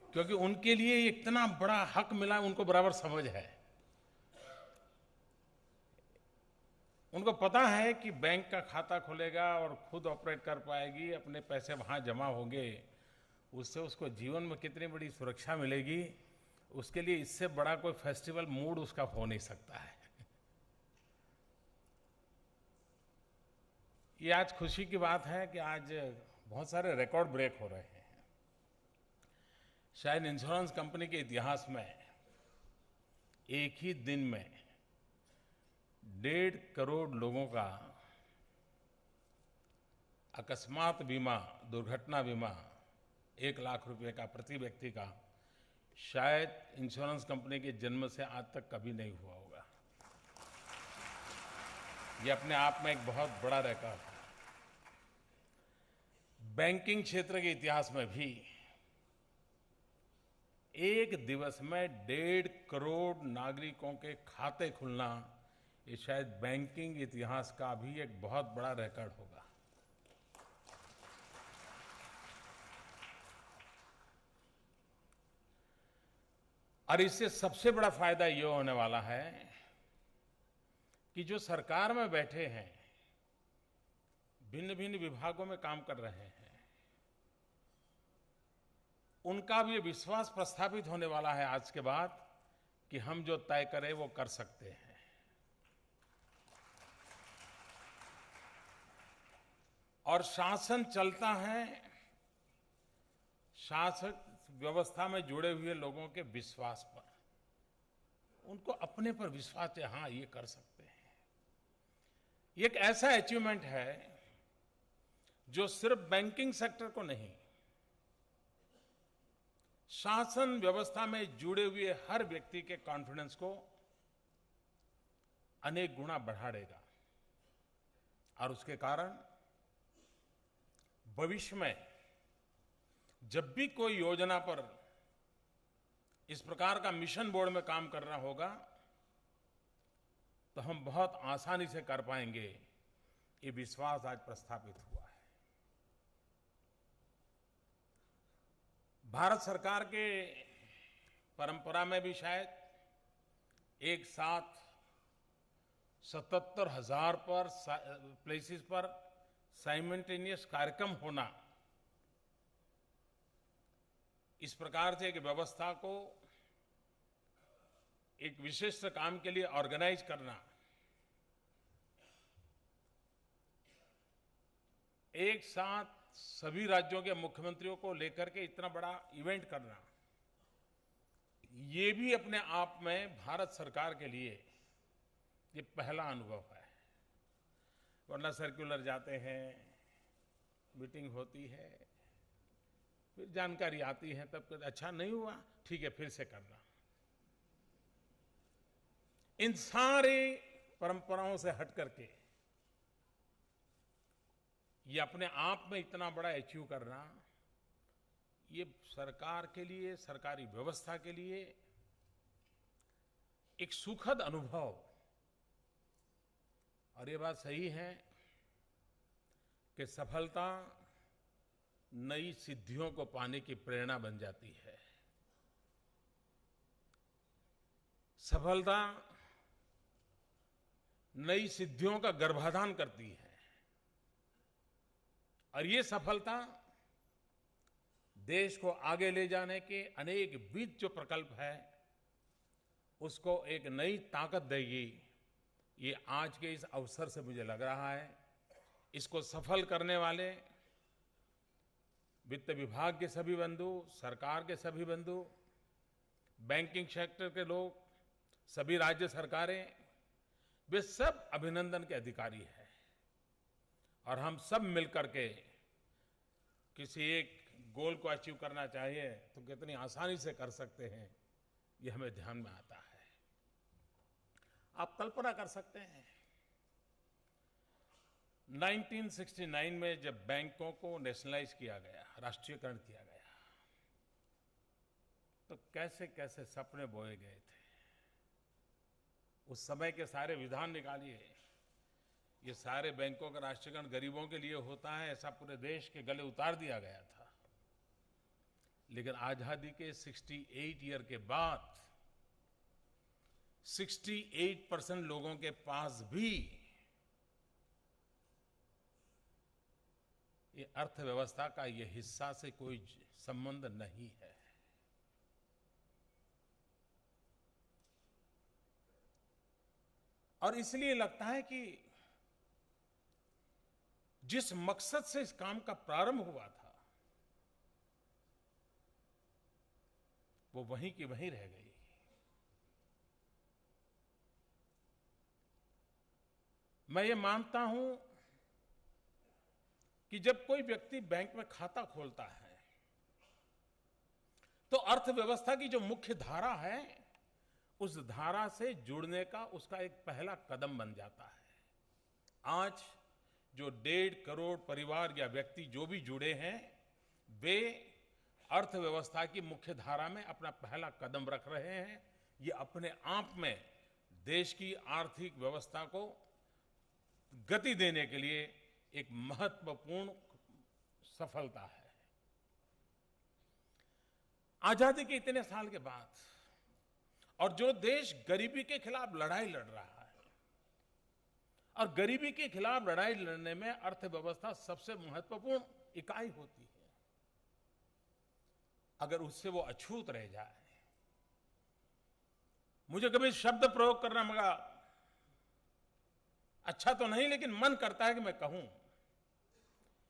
क्योंकि उनके लिए इतना बड़ा हक मिला, उनको बराबर समझ है। उनको पता है कि बैंक का खाता खुलेगा और खुद ऑपरेट कर पाएगी, अपने पैसे वहां जमा होंगे, उससे उसको जीवन में कितनी बड़ी सुरक्षा मिलेगी, उसके लिए इससे बड़ा कोई फेस्टिवल मूड उसका हो नहीं सकता है। ये आज खुशी की बात है कि आज बहुत सारे रिकॉर्ड ब्रेक हो रहे हैं। शायद इंश्योरेंस कंपनी के इतिहास में एक ही दिन में 1.5 करोड़ लोगों का अकस्मात बीमा, दुर्घटना बीमा 1 लाख रुपए का प्रति व्यक्ति का, शायद इंश्योरेंस कंपनी के जन्म से आज तक कभी नहीं हुआ होगा। ये अपने आप में एक बहुत बड़ा रिकॉर्ड है। बैंकिंग क्षेत्र के इतिहास में भी एक दिवस में 1.5 करोड़ नागरिकों के खाते खुलना, ये शायद बैंकिंग इतिहास का भी एक बहुत बड़ा रिकॉर्ड होगा। और इससे सबसे बड़ा फायदा ये होने वाला है कि जो सरकार में बैठे हैं, भिन्न भिन्न विभागों में काम कर रहे हैं, उनका भी विश्वास प्रस्थापित होने वाला है आज के बाद कि हम जो तय करें वो कर सकते हैं। और शासन चलता है शासक व्यवस्था में जुड़े हुए लोगों के विश्वास पर, उनको अपने पर विश्वास है, हाँ ये कर सकते हैं। ये एक ऐसा अचीवमेंट है जो सिर्फ बैंकिंग सेक्टर को नहीं, शासन व्यवस्था में जुड़े हुए हर व्यक्ति के कॉन्फिडेंस को अनेक गुना बढ़ा देगा। और उसके कारण भविष्य में जब भी कोई योजना पर इस प्रकार का मिशन बोर्ड में काम करना होगा तो हम बहुत आसानी से कर पाएंगे, ये विश्वास आज प्रस्थापित हुआ है। भारत सरकार के परंपरा में भी शायद एक साथ 77,000 पर प्लेसेस पर साइमल्टेनियस कार्यक्रम होना, इस प्रकार से एक व्यवस्था को एक विशिष्ट काम के लिए ऑर्गेनाइज करना, एक साथ सभी राज्यों के मुख्यमंत्रियों को लेकर के इतना बड़ा इवेंट करना, ये भी अपने आप में भारत सरकार के लिए ये पहला अनुभव है। वरना सर्कुलर जाते हैं, मीटिंग होती है, फिर जानकारी आती है, तब कहते अच्छा नहीं हुआ, ठीक है फिर से करना। इन सारे परंपराओं से हट करके ये अपने आप में इतना बड़ा अचीव करना, ये सरकार के लिए, सरकारी व्यवस्था के लिए एक सुखद अनुभव। और ये बात सही है कि सफलता नई सिद्धियों को पाने की प्रेरणा बन जाती है। सफलता नई सिद्धियों का गर्भाधान करती है और ये सफलता देश को आगे ले जाने के अनेक विविध जो प्रकल्प है उसको एक नई ताकत देगी। ये आज के इस अवसर से मुझे लग रहा है। इसको सफल करने वाले वित्त विभाग के सभी बंधु, सरकार के सभी बंधु, बैंकिंग सेक्टर के लोग, सभी राज्य सरकारें, वे सब अभिनंदन के अधिकारी हैं। और हम सब मिलकर के किसी एक गोल को अचीव करना चाहिए तो कितनी आसानी से कर सकते हैं, ये हमें ध्यान में आता है। आप कल्पना कर सकते हैं 1969 में जब बैंकों को नेशनलाइज किया गया, राष्ट्रीयकरण किया गया, तो कैसे कैसे सपने बोए गए थे। उस समय के सारे विधान निकालिए, ये सारे बैंकों का राष्ट्रीयकरण गरीबों के लिए होता है ऐसा पूरे देश के गले उतार दिया गया था। लेकिन आजादी के 68 ईयर के बाद 68% लोगों के पास भी ये अर्थव्यवस्था का ये हिस्सा से कोई संबंध नहीं है। और इसलिए लगता है कि जिस मकसद से इस काम का प्रारंभ हुआ था वो वहीं की वहीं रह गई। मैं ये मानता हूं कि जब कोई व्यक्ति बैंक में खाता खोलता है तो अर्थव्यवस्था की जो मुख्य धारा है उस धारा से जुड़ने का उसका एक पहला कदम बन जाता है। आज जो 1.5 करोड़ परिवार या व्यक्ति जो भी जुड़े हैं वे अर्थव्यवस्था की मुख्य धारा में अपना पहला कदम रख रहे हैं। ये अपने आप में देश की आर्थिक व्यवस्था को गति देने के लिए एक महत्वपूर्ण सफलता है। आजादी के इतने साल के बाद और जो देश गरीबी के खिलाफ लड़ाई लड़ रहा है और गरीबी के खिलाफ लड़ाई लड़ने में अर्थव्यवस्था सबसे महत्वपूर्ण इकाई होती है, अगर उससे वो अछूत रह जाए, मुझे कभी शब्द प्रयोग करना मगा अच्छा तो नहीं लेकिन मन करता है कि मैं कहूं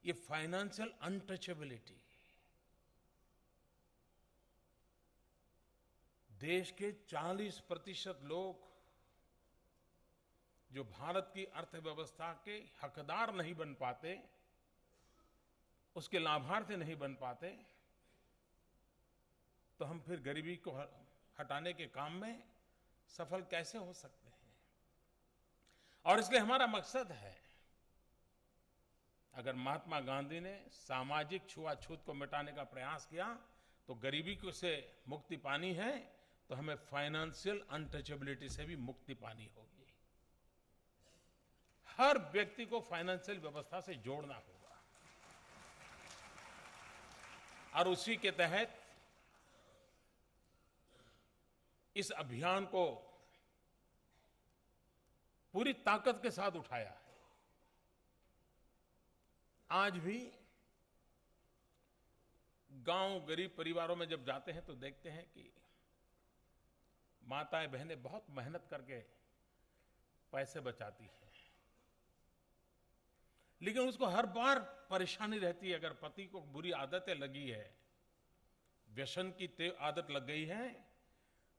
ये फाइनेंशियल अनटचेबिलिटी देश के 40% लोग जो भारत की अर्थव्यवस्था के हकदार नहीं बन पाते, उसके लाभार्थी नहीं बन पाते, तो हम फिर गरीबी को हटाने के काम में सफल कैसे हो सकते हैं। और इसलिए हमारा मकसद है, अगर महात्मा गांधी ने सामाजिक छुआछूत को मिटाने का प्रयास किया तो गरीबी से मुक्ति पानी है तो हमें फाइनेंशियल अनटचेबिलिटी से भी मुक्ति पानी होगी। हर व्यक्ति को फाइनेंशियल व्यवस्था से जोड़ना होगा और उसी के तहत इस अभियान को पूरी ताकत के साथ उठाया है। आज भी गांव गरीब परिवारों में जब जाते हैं तो देखते हैं कि माताएं बहनें बहुत मेहनत करके पैसे बचाती हैं, लेकिन उसको हर बार परेशानी रहती है। अगर पति को बुरी आदतें लगी है, व्यसन की आदत लग गई है,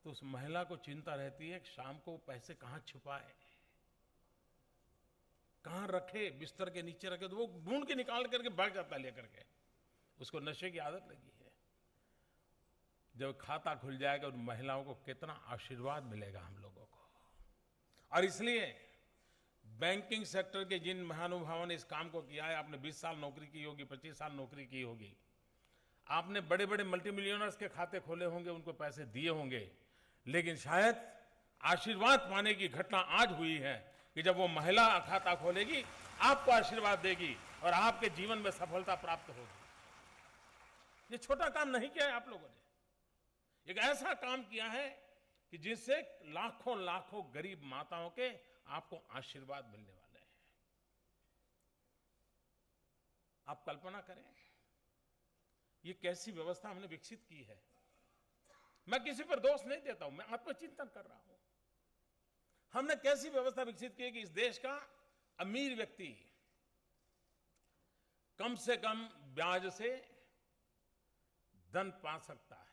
तो उस महिला को चिंता रहती है कि शाम को पैसे कहां छुपाए, कहां रखे, बिस्तर के नीचे रखे, तो वो ढूंढ के निकाल करके भाग जाता है लेकर के। उसको नशे की आदत लगी है। जब खाता खुल जाएगा उन महिलाओं को कितना आशीर्वाद मिलेगा हम लोगों को। और इसलिए बैंकिंग सेक्टर के जिन महानुभावों ने इस काम को किया है, आपने 20 साल नौकरी की होगी, 25 साल नौकरी की होगी, आपने बड़े बड़े मल्टीमिलियनर्स के खाते खोले होंगे, उनको पैसे दिए होंगे, लेकिन शायद आशीर्वाद पाने की घटना आज हुई है कि जब वो महिला खाता खोलेगी, आपको आशीर्वाद देगी और आपके जीवन में सफलता प्राप्त होगी। ये छोटा काम नहीं किया है आप लोगों ने, एक ऐसा काम किया है कि जिससे लाखों लाखों गरीब माताओं के आपको आशीर्वाद मिलने वाले हैं। आप कल्पना करें ये कैसी व्यवस्था हमने विकसित की है। मैं किसी पर दोष नहीं देता हूं, मैं आत्मचिंतन कर रहा हूं। हमने कैसी व्यवस्था विकसित की है कि इस देश का अमीर व्यक्ति कम से कम ब्याज से धन पा सकता है।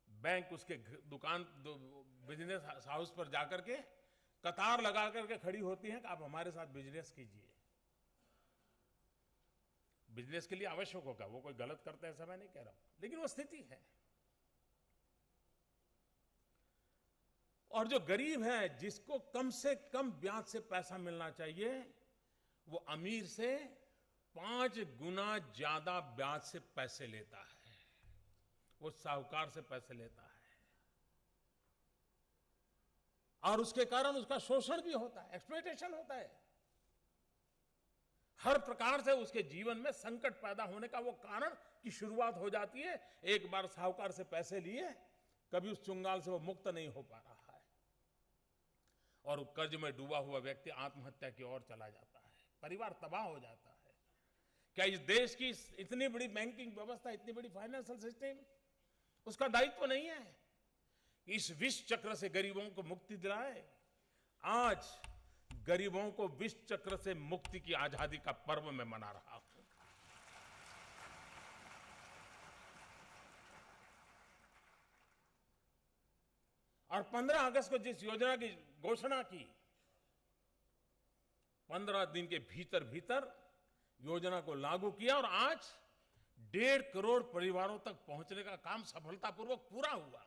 बैंक उसके दुकान बिजनेस हाउस पर जाकर के कतार लगा करके खड़ी होती है कि आप हमारे साथ बिजनेस कीजिए। बिजनेस के लिए आवश्यक होगा, वो कोई गलत करता है ऐसा मैं नहीं कह रहा हूं, लेकिन वो स्थिति है। और जो गरीब है, जिसको कम से कम ब्याज से पैसा मिलना चाहिए, वो अमीर से 5 गुना ज्यादा ब्याज से पैसे लेता है। वो साहूकार से पैसे लेता है और उसके कारण उसका शोषण भी होता है, एक्सप्लॉयटेशन होता है। हर प्रकार से उसके जीवन में संकट पैदा होने का वो कारण की शुरुआत हो जाती है। एक बार साहूकार से पैसे लिए, कभी उस चुंगाल से वो मुक्त नहीं हो पा रहा है और कर्ज में डूबा हुआ व्यक्ति आत्महत्या की ओर चला जाता है, परिवार तबाह हो जाता है। क्या इस देश की इतनी बड़ी बैंकिंग व्यवस्था, इतनी बड़ी फाइनेंशियल सिस्टम, उसका दायित्व नहीं है कि इस विष चक्र से गरीबों को मुक्ति दिलाए? आज गरीबों को विष चक्र से मुक्ति की आजादी का पर्व मैं मना रहा हूं। और 15 अगस्त को जिस योजना की घोषणा की, 15 दिन के भीतर भीतर योजना को लागू किया और आज 1.5 करोड़ परिवारों तक पहुंचने का काम सफलतापूर्वक पूरा हुआ।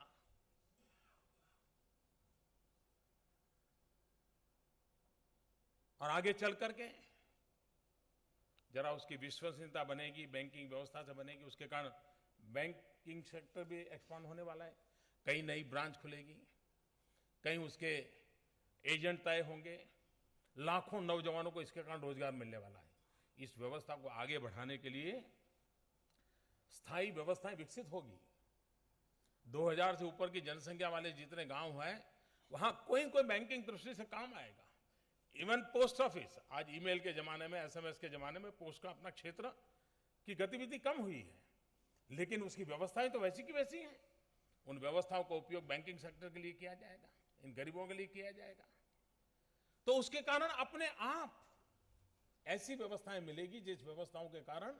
और आगे चल करके जरा उसकी विश्वसनीयता बनेगी, बैंकिंग व्यवस्था से बनेगी, उसके कारण बैंकिंग सेक्टर भी एक्सपांड होने वाला है। कई नई ब्रांच खुलेगी, कहीं उसके एजेंट तय होंगे, लाखों नौजवानों को इसके कारण रोजगार मिलने वाला है। इस व्यवस्था को आगे बढ़ाने के लिए स्थायी व्यवस्थाएं विकसित होगी। 2000 से ऊपर की जनसंख्या वाले जितने गांव हैं, वहां कोई कोई बैंकिंग दृष्टि से काम आएगा। इवन पोस्ट ऑफिस, आज ईमेल के जमाने में, एसएमएस के जमाने में पोस्ट का अपना क्षेत्र की गतिविधि कम हुई है, लेकिन उसकी व्यवस्थाएं तो वैसी की वैसी हैं। उन व्यवस्थाओं का उपयोग बैंकिंग सेक्टर के लिए किया जाएगा, इन गरीबों के लिए किया जाएगा। तो उसके कारण अपने आप ऐसी व्यवस्थाएं मिलेगी जिस व्यवस्थाओं के कारण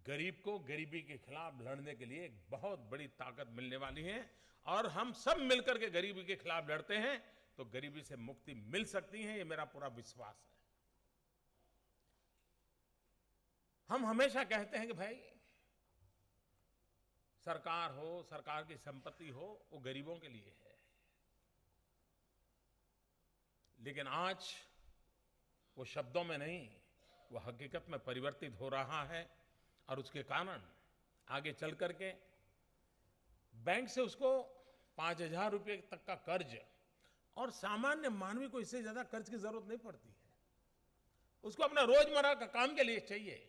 गरीब को गरीबी के खिलाफ लड़ने के लिए एक बहुत बड़ी ताकत मिलने वाली है। और हम सब मिलकर के गरीबी के खिलाफ लड़ते हैं तो गरीबी से मुक्ति मिल सकती है, ये मेरा पूरा विश्वास है। हम हमेशा कहते हैं कि भाई सरकार हो, सरकार की संपत्ति हो, वो गरीबों के लिए है। लेकिन आज वो शब्दों में नहीं, वो हकीकत में परिवर्तित हो रहा है। और उसके कारण आगे चल करके बैंक से उसको 5,000 रुपये तक का कर्ज, और सामान्य मानवी को इससे ज्यादा कर्ज की जरूरत नहीं पड़ती है, उसको अपना रोजमर्रा का काम के लिए चाहिए।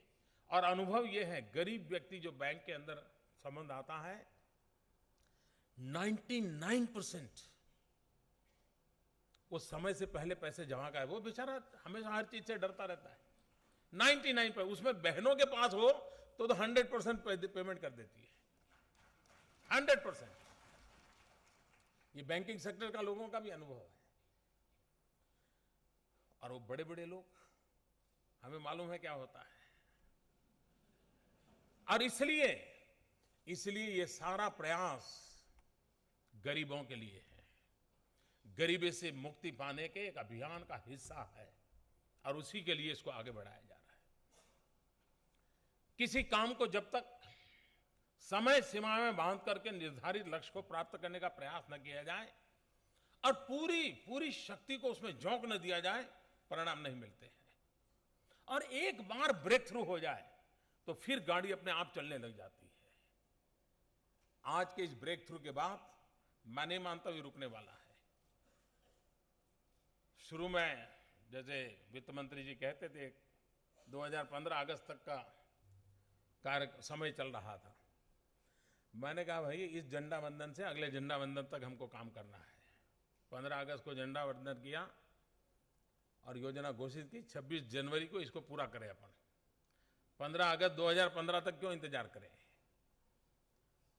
और अनुभव ये है, गरीब व्यक्ति जो बैंक के अंदर संबंध आता है, 99% वो समय से पहले पैसे जमा का है। वो बेचारा हमेशा हर चीज से डरता रहता है। 99 पर उसमें बहनों के पास हो तो 100% पेमेंट कर देती है, 100%। ये बैंकिंग सेक्टर का लोगों का भी अनुभव है। और वो बड़े बड़े लोग, हमें मालूम है क्या होता है। और इसलिए ये सारा प्रयास गरीबों के लिए है, गरीबी से मुक्ति पाने के एक अभियान का हिस्सा है, और उसी के लिए इसको आगे बढ़ाया जा रहा है। किसी काम को जब तक समय सीमा में बांध करके निर्धारित लक्ष्य को प्राप्त करने का प्रयास न किया जाए और पूरी शक्ति को उसमें झोंक न दिया जाए, परिणाम नहीं मिलते हैं। और एक बार ब्रेक थ्रू हो जाए तो फिर गाड़ी अपने आप चलने लग जाती है। आज के इस ब्रेक थ्रू के बाद मैं नहीं मानता ये रुकने वाला है। शुरू में जैसे वित्त मंत्री जी कहते थे 2015 अगस्त तक का कार्य समय चल रहा था। मैंने कहा भाई इस झंडा वंदन से अगले झंडा वंदन तक हमको काम करना है। 15 अगस्त को झंडा वंदन किया और योजना घोषित की, 26 जनवरी को इसको पूरा करें अपन। 15 अगस्त 2015 तक क्यों इंतजार करें।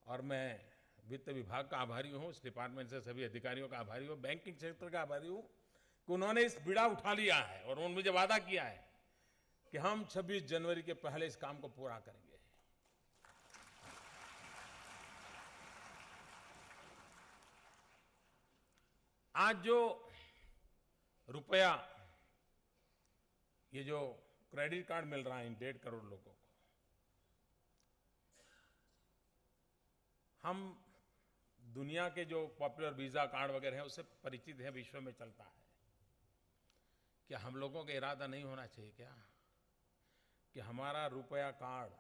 और मैं वित्त विभाग का आभारी हूँ, इस डिपार्टमेंट से सभी अधिकारियों का आभारी हूँ, बैंकिंग सेक्टर का आभारी हूँ कि उन्होंने इस बीड़ा उठा लिया है और उन्होंने मुझे वादा किया है कि हम 26 जनवरी के पहले इस काम को पूरा करेंगे। आज जो रुपया, ये जो क्रेडिट कार्ड मिल रहा है इन 1.5 करोड़ लोगों को, हम दुनिया के जो पॉपुलर वीजा कार्ड वगैरह हैं उससे परिचित हैं, विश्व में चलता है। क्या हम लोगों का इरादा नहीं होना चाहिए क्या कि हमारा रुपया कार्ड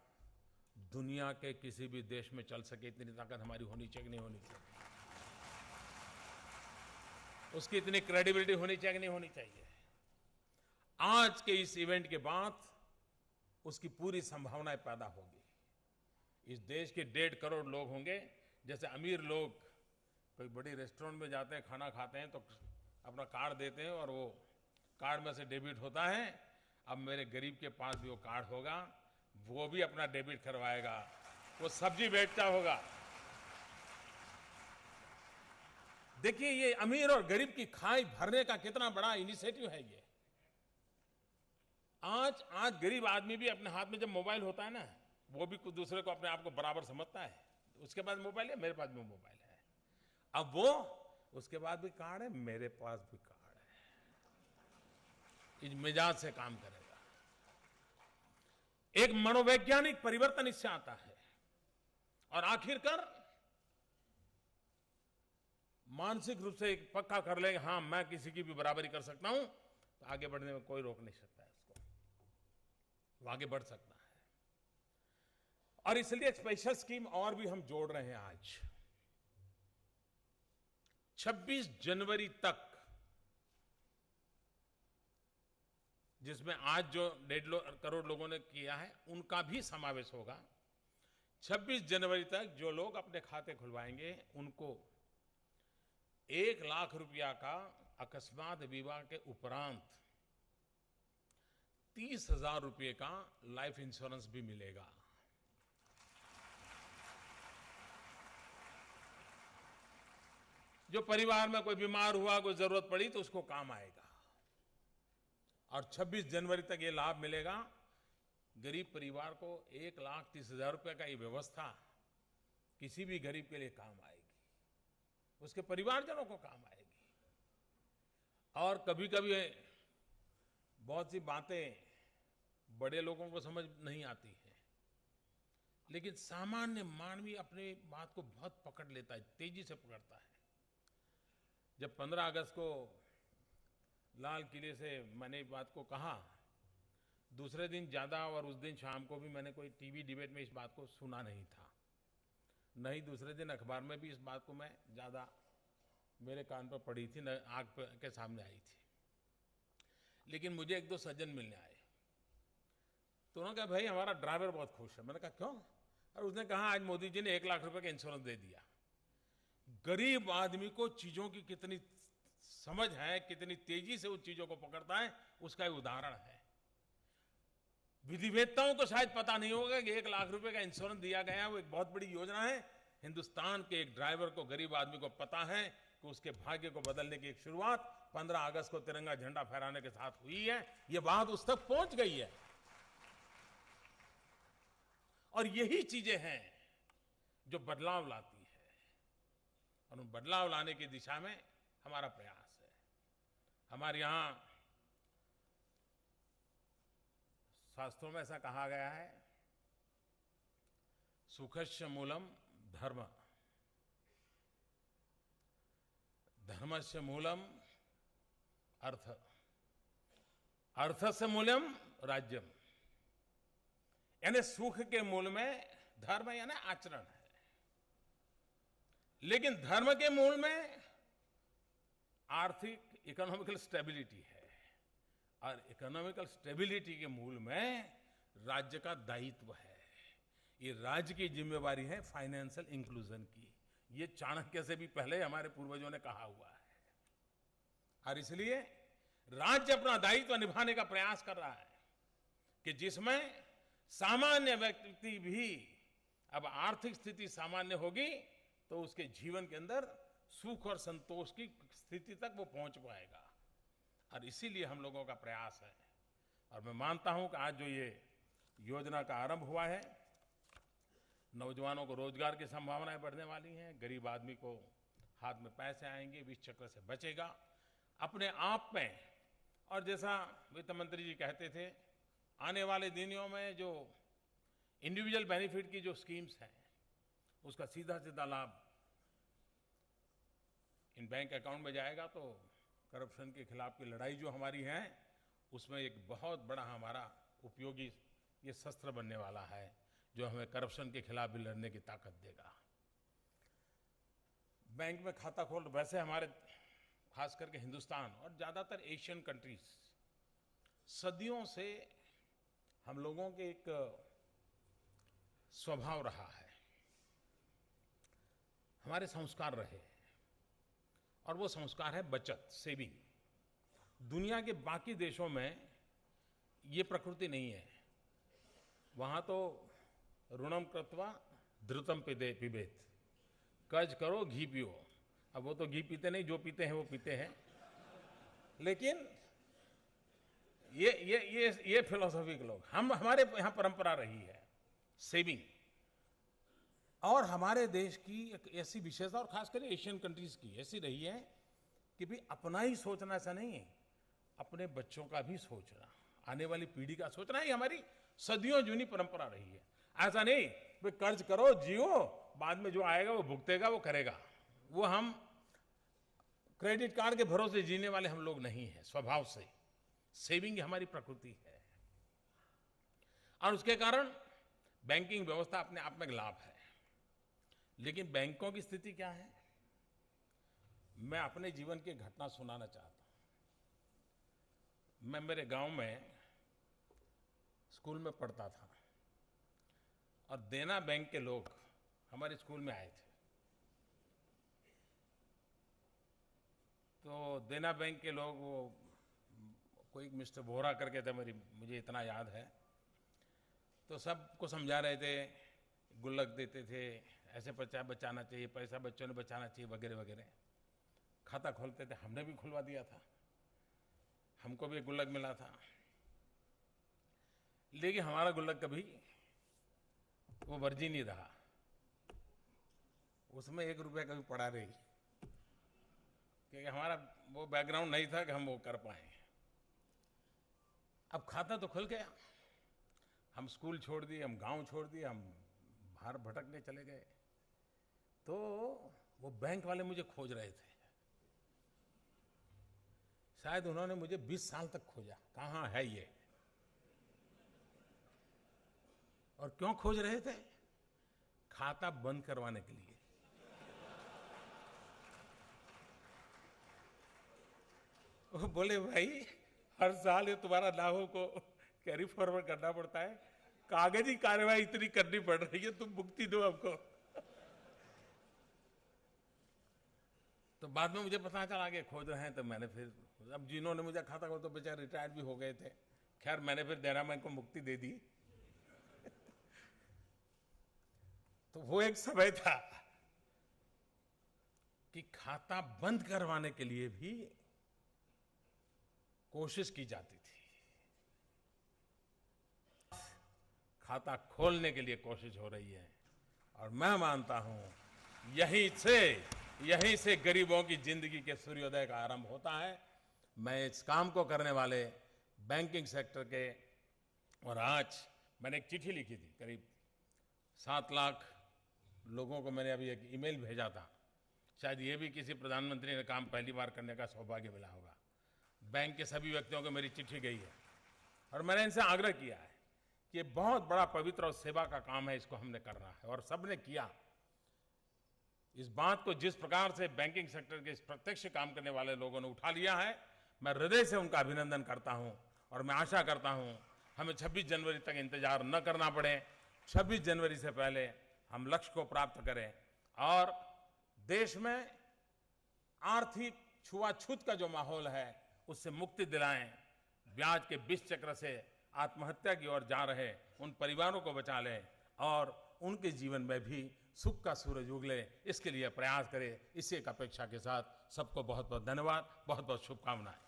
दुनिया के किसी भी देश में चल सके? इतनी ताकत हमारी होनी चाहिए कि नहीं होनी चाहिए? उसकी इतनी क्रेडिबिलिटी होनी चाहिए कि नहीं होनी चाहिए? आज के इस इवेंट के बाद उसकी पूरी संभावनाएं पैदा होगी। इस देश के 1.5 करोड़ लोग होंगे। जैसे अमीर लोग कोई बड़ी रेस्टोरेंट में जाते हैं, खाना खाते हैं तो अपना कार्ड देते हैं और वो कार्ड में से डेबिट होता है। अब मेरे गरीब के पास भी वो कार्ड होगा, वो भी अपना डेबिट करवाएगा, वो सब्जी बेचता होगा। देखिए ये अमीर और गरीब की खाई भरने का कितना बड़ा इनिशिएटिव है ये। आज गरीब आदमी भी अपने हाथ में जब मोबाइल होता है ना, वो भी कुछ दूसरे को अपने आप को बराबर समझता है। उसके पास मोबाइल है, मेरे पास भी मोबाइल है। अब वो उसके बाद भी कार्ड है, मेरे पास भी कार्ड है। इस मिजाज से काम करेगा। एक मनोवैज्ञानिक परिवर्तन इससे आता है और आखिरकार मानसिक रूप से एक पक्का कर लेंगे, हाँ मैं किसी की भी बराबरी कर सकता हूं, तो आगे बढ़ने में कोई रोक नहीं सकता है उसको, वो आगे बढ़ सकता है। और इसलिए एक स्पेशल स्कीम और भी हम जोड़ रहे हैं आज। 26 जनवरी तक, जिसमें आज जो 1.5 करोड़ लोगों ने किया है उनका भी समावेश होगा। 26 जनवरी तक जो लोग अपने खाते खुलवाएंगे उनको 1 लाख रुपया का अकस्मात बीमा के उपरांत 30,000 रुपये का लाइफ इंश्योरेंस भी मिलेगा। जो परिवार में कोई बीमार हुआ, कोई जरूरत पड़ी तो उसको काम आएगा। और 26 जनवरी तक ये लाभ मिलेगा। गरीब परिवार को 1,30,000 रुपये का ये व्यवस्था किसी भी गरीब के लिए काम आएगी, उसके परिवारजनों को काम आएगी। और कभी कभी बहुत सी बातें बड़े लोगों को समझ नहीं आती है, लेकिन सामान्य मानवी अपनी बात को बहुत पकड़ लेता है, तेजी से पकड़ता है। जब 15 अगस्त को लाल किले से मैंने इस बात को कहा, दूसरे दिन ज़्यादा और उस दिन शाम को भी मैंने कोई टीवी डिबेट में इस बात को सुना नहीं था, नहीं दूसरे दिन अखबार में भी इस बात को मैं ज़्यादा मेरे कान पर पड़ी थी, न आँख के सामने आई थी। लेकिन मुझे एक दो सज्जन मिलने आए, तो उन्होंने कहा भाई हमारा ड्राइवर बहुत खुश है। मैंने कहा क्यों? और उसने कहा आज मोदी जी ने 1 लाख रुपए का इंश्योरेंस दे दिया। गरीब आदमी को चीज़ों की कितनी समझ है, कितनी तेजी से उन चीज़ों को पकड़ता है, उसका एक उदाहरण है। विधिवेत्ताओं को शायद पता नहीं होगा कि 1 लाख रुपए का इंश्योरेंस दिया गया, वो एक बहुत बड़ी योजना है। हिंदुस्तान के एक ड्राइवर को, गरीब आदमी को पता है कि उसके भाग्य को बदलने की एक शुरुआत 15 अगस्त को तिरंगा झंडा फहराने के साथ हुई है। ये बात उस तक पहुंच गई है और यही चीजें हैं जो बदलाव लाती है और उन बदलाव लाने की दिशा में हमारा प्रयास है। हमारे यहां शास्त्रों में ऐसा कहा गया है, सुखस्य मूलम धर्म, धर्मस्य मूलम अर्थ, अर्थस्य मूलम राज्यम। यानी सुख के मूल में धर्म यानी आचरण है, लेकिन धर्म के मूल में आर्थिक इकोनॉमिकल स्टेबिलिटी है और इकोनॉमिकल स्टेबिलिटी के मूल में राज्य का दायित्व है। ये राज्य की जिम्मेवारी है फाइनेंशियल इंक्लूजन की। ये चाणक्य से भी पहले हमारे पूर्वजों ने कहा हुआ है और इसलिए राज्य अपना दायित्व निभाने का प्रयास कर रहा है कि जिसमें सामान्य व्यक्ति भी, अब आर्थिक स्थिति सामान्य होगी तो उसके जीवन के अंदर सुख और संतोष की स्थिति तक वो पहुंच पाएगा। और इसीलिए हम लोगों का प्रयास है और मैं मानता हूं कि आज जो ये योजना का आरंभ हुआ है, नौजवानों को रोजगार की संभावनाएं बढ़ने वाली हैं, गरीब आदमी को हाथ में पैसे आएंगे, विष चक्र से बचेगा अपने आप में। और जैसा वित्त मंत्री जी कहते थे, आने वाले दिनों में जो इंडिविजुअल बेनिफिट की जो स्कीम्स हैं उसका सीधा सीधा लाभ इन बैंक अकाउंट में जाएगा, तो करप्शन के खिलाफ की लड़ाई जो हमारी है उसमें एक बहुत बड़ा हमारा उपयोगी ये शस्त्र बनने वाला है, जो हमें करप्शन के खिलाफ भी लड़ने की ताकत देगा। बैंक में खाता खोल, वैसे हमारे खास करके हिंदुस्तान और ज़्यादातर एशियन कंट्रीज, सदियों से हम लोगों के एक स्वभाव रहा है, हमारे संस्कार रहे और वो संस्कार है बचत, सेविंग। दुनिया के बाकी देशों में ये प्रकृति नहीं है। वहाँ तो ऋणम कृत्वा धृतम पिबेत, कर्ज करो घी पियो। अब वो तो घी पीते नहीं, जो पीते हैं वो पीते हैं, लेकिन ये फिलॉसफी के लोग, हमारे यहाँ परंपरा रही है सेविंग। और हमारे देश की एक ऐसी विशेषता, और खासकर एशियन कंट्रीज की ऐसी रही है कि भी अपना ही सोचना ऐसा नहीं है, अपने बच्चों का भी सोचना, आने वाली पीढ़ी का सोचना ही हमारी सदियों जूनी परंपरा रही है। ऐसा नहीं भाई कर्ज करो जियो, बाद में जो आएगा वो भुगतेगा, वो करेगा। वो हम क्रेडिट कार्ड के भरोसे जीने वाले हम लोग नहीं हैं स्वभाव से। सेविंग हमारी प्रकृति है और उसके कारण बैंकिंग व्यवस्था अपने आप में एक लाभ है। लेकिन बैंकों की स्थिति क्या है, मैं अपने जीवन की घटना सुनाना चाहता हूं। मैं मेरे गांव में स्कूल में पढ़ता था और देना बैंक के लोग हमारे स्कूल में आए थे। तो देना बैंक के लोग, वो कोई मिस्टर बोहरा करके थे, मुझे इतना याद है, तो सबको समझा रहे थे, गुल्लक देते थे, ऐसे पैसा बचाना चाहिए, पैसा बच्चों ने बचाना चाहिए वगैरह वगैरह। खाता खोलते थे, हमने भी खुलवा दिया था, हमको भी एक गुल्लक मिला था, लेकिन हमारा गुल्लक कभी वो वर्जी नहीं रहा, उसमें 1 रुपया कभी पड़ा रही, क्योंकि हमारा वो बैकग्राउंड नहीं था कि हम वो कर पाए। अब खाता तो खुल गया, हम स्कूल छोड़ दिए, हम गांव छोड़ दिए, हम बाहर भटकने चले गए, तो वो बैंक वाले मुझे खोज रहे थे। शायद उन्होंने मुझे 20 साल तक खोजा, कहाँ है ये, और क्यों खोज रहे थे? खाता बंद करवाने के लिए। वो बोले भाई हर साल ये तुम्हारा लाभों को कैरी फॉरवर्ड करना पड़ता है, कागजी कार्रवाई इतनी करनी पड़ रही है, तुम मुक्ति दो हमको। तो बाद में मुझे पता चला कि खोज रहे हैं, तो मैंने फिर, अब जिन्होंने मुझे खाता खोला तो बेचारे रिटायर्ड भी हो गए थे, खैर मैंने फिर देना बैंक को मुक्ति दे दी। तो वो एक समय था कि खाता बंद करवाने के लिए भी कोशिश की जाती थी, खाता खोलने के लिए कोशिश हो रही है। और मैं मानता हूं यहीं से गरीबों की जिंदगी के सूर्योदय का आरंभ होता है। मैं इस काम को करने वाले बैंकिंग सेक्टर के, और आज मैंने एक चिट्ठी लिखी थी, करीब 7 लाख लोगों को मैंने अभी एक ईमेल भेजा था, शायद ये भी किसी प्रधानमंत्री ने काम पहली बार करने का सौभाग्य मिला होगा। बैंक के सभी व्यक्तियों को मेरी चिट्ठी गई है और मैंने इनसे आग्रह किया है कि ये बहुत बड़ा पवित्र और सेवा का काम है, इसको हमने करना है, और सबने किया। इस बात को जिस प्रकार से बैंकिंग सेक्टर के इस प्रत्यक्ष काम करने वाले लोगों ने उठा लिया है, मैं हृदय से उनका अभिनंदन करता हूं। और मैं आशा करता हूं हमें 26 जनवरी तक इंतजार न करना पड़े, 26 जनवरी से पहले हम लक्ष्य को प्राप्त करें और देश में आर्थिक छुआछूत का जो माहौल है उससे मुक्ति दिलाएं, ब्याज के विष चक्र से आत्महत्या की ओर जा रहे उन परिवारों को बचा लें और उनके जीवन में भी सुख का सूरज उगले, इसके लिए प्रयास करें। इसी एक अपेक्षा के साथ सबको बहुत बहुत धन्यवाद, बहुत बहुत शुभकामनाएं।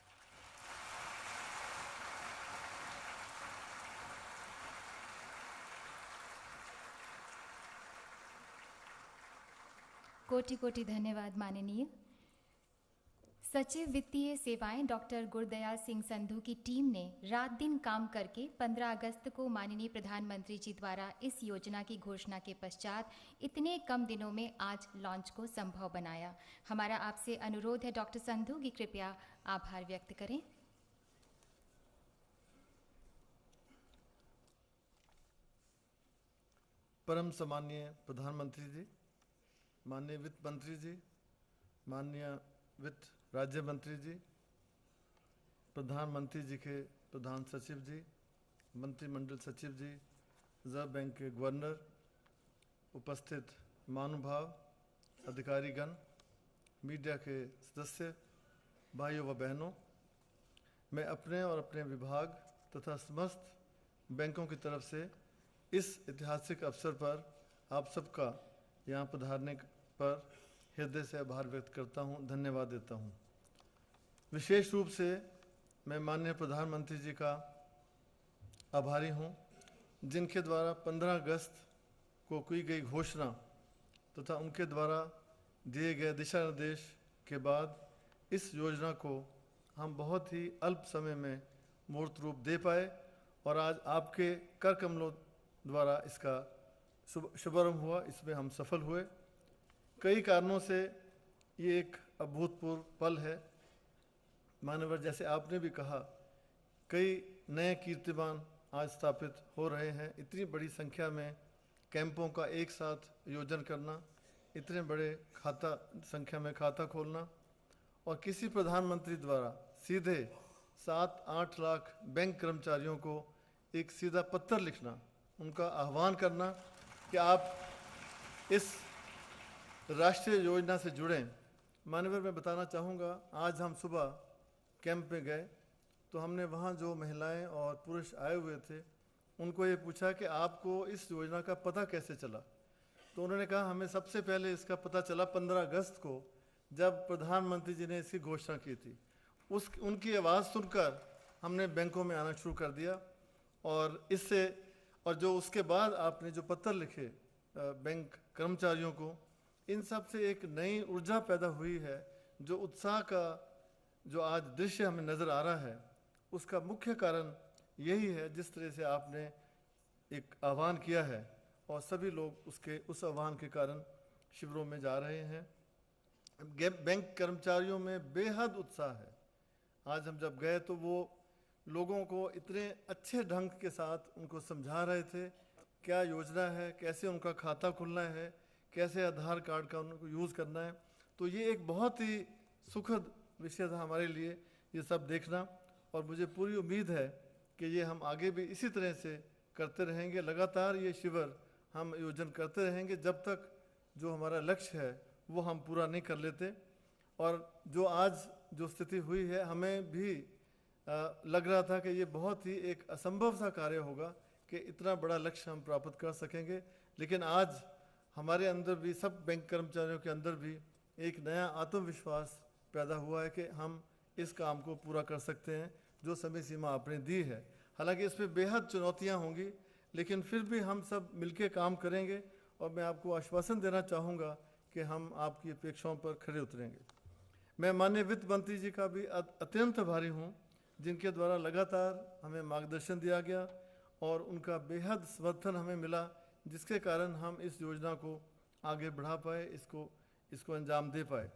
कोटि कोटि धन्यवाद माननीय सचिव वित्तीय सेवाएं डॉक्टर गुरदयाल सिंह संधू की टीम ने रात दिन काम करके 15 अगस्त को माननीय प्रधानमंत्री जी द्वारा इस योजना की घोषणा के पश्चात इतने कम दिनों में आज लॉन्च को संभव बनाया। हमारा आपसे अनुरोध है डॉक्टर संधू कि कृपया आभार व्यक्त करें। परम सम्माननीय प्रधानमंत्री जी, माननीय वित्त मंत्री जी, माननीय वित्त राज्य मंत्री जी, प्रधानमंत्री जी के प्रधान सचिव जी, मंत्रिमंडल सचिव जी, रिजर्व बैंक के गवर्नर, उपस्थित महानुभाव, अधिकारीगण, मीडिया के सदस्य, भाइयों व बहनों, मैं अपने और अपने विभाग तथा समस्त बैंकों की तरफ से इस ऐतिहासिक अवसर पर आप सबका यहाँ पधारने पर हृदय से आभार व्यक्त करता हूँ, धन्यवाद देता हूँ। विशेष रूप से मैं माननीय प्रधानमंत्री जी का आभारी हूँ, जिनके द्वारा 15 अगस्त को की गई घोषणा तथा उनके द्वारा दिए गए दिशा निर्देश के बाद इस योजना को हम बहुत ही अल्प समय में मूर्त रूप दे पाए और आज आपके कर कमलों द्वारा इसका शुभारंभ हुआ, इसमें हम सफल हुए। कई कारणों से ये एक अभूतपूर्व पल है। मान्यवर, जैसे आपने भी कहा, कई नए कीर्तिमान आज स्थापित हो रहे हैं। इतनी बड़ी संख्या में कैंपों का एक साथ आयोजन करना, इतने बड़े संख्या में खाता खोलना और किसी प्रधानमंत्री द्वारा सीधे 7-8 लाख बैंक कर्मचारियों को एक सीधा पत्र लिखना, उनका आह्वान करना कि आप इस राष्ट्रीय योजना से जुड़ें। मान्यवर, मैं बताना चाहूँगा, आज हम सुबह कैंप में गए तो हमने वहाँ जो महिलाएं और पुरुष आए हुए थे उनको ये पूछा कि आपको इस योजना का पता कैसे चला। तो उन्होंने कहा हमें सबसे पहले इसका पता चला 15 अगस्त को, जब प्रधानमंत्री जी ने इसकी घोषणा की थी। उनकी आवाज़ सुनकर हमने बैंकों में आना शुरू कर दिया और इससे, और जो उसके बाद आपने जो पत्र लिखे बैंक कर्मचारियों को, इन सब से एक नई ऊर्जा पैदा हुई है। जो उत्साह का जो आज दृश्य हमें नज़र आ रहा है, उसका मुख्य कारण यही है जिस तरह से आपने एक आह्वान किया है और सभी लोग उस आह्वान के कारण शिविरों में जा रहे हैं। बैंक कर्मचारियों में बेहद उत्साह है। आज हम जब गए तो वो लोगों को इतने अच्छे ढंग के साथ उनको समझा रहे थे क्या योजना है, कैसे उनका खाता खुलना है, कैसे आधार कार्ड का उनको यूज़ करना है। तो ये एक बहुत ही सुखद विषय था हमारे लिए ये सब देखना, और मुझे पूरी उम्मीद है कि ये हम आगे भी इसी तरह से करते रहेंगे। लगातार ये शिविर हम आयोजन करते रहेंगे जब तक जो हमारा लक्ष्य है वो हम पूरा नहीं कर लेते। और जो आज जो स्थिति हुई है, हमें भी लग रहा था कि ये बहुत ही एक असंभव सा कार्य होगा कि इतना बड़ा लक्ष्य हम प्राप्त कर सकेंगे, लेकिन आज हमारे अंदर भी, सब बैंक कर्मचारियों के अंदर भी एक नया आत्मविश्वास पैदा हुआ है कि हम इस काम को पूरा कर सकते हैं जो समय सीमा आपने दी है। हालांकि इसमें बेहद चुनौतियां होंगी, लेकिन फिर भी हम सब मिलकर काम करेंगे, और मैं आपको आश्वासन देना चाहूँगा कि हम आपकी अपेक्षाओं पर खरे उतरेंगे। मैं माननीय वित्त मंत्री जी का भी अत्यंत आभारी हूँ, जिनके द्वारा लगातार हमें मार्गदर्शन दिया गया और उनका बेहद समर्थन हमें मिला, जिसके कारण हम इस योजना को आगे बढ़ा पाए, इसको अंजाम दे पाए।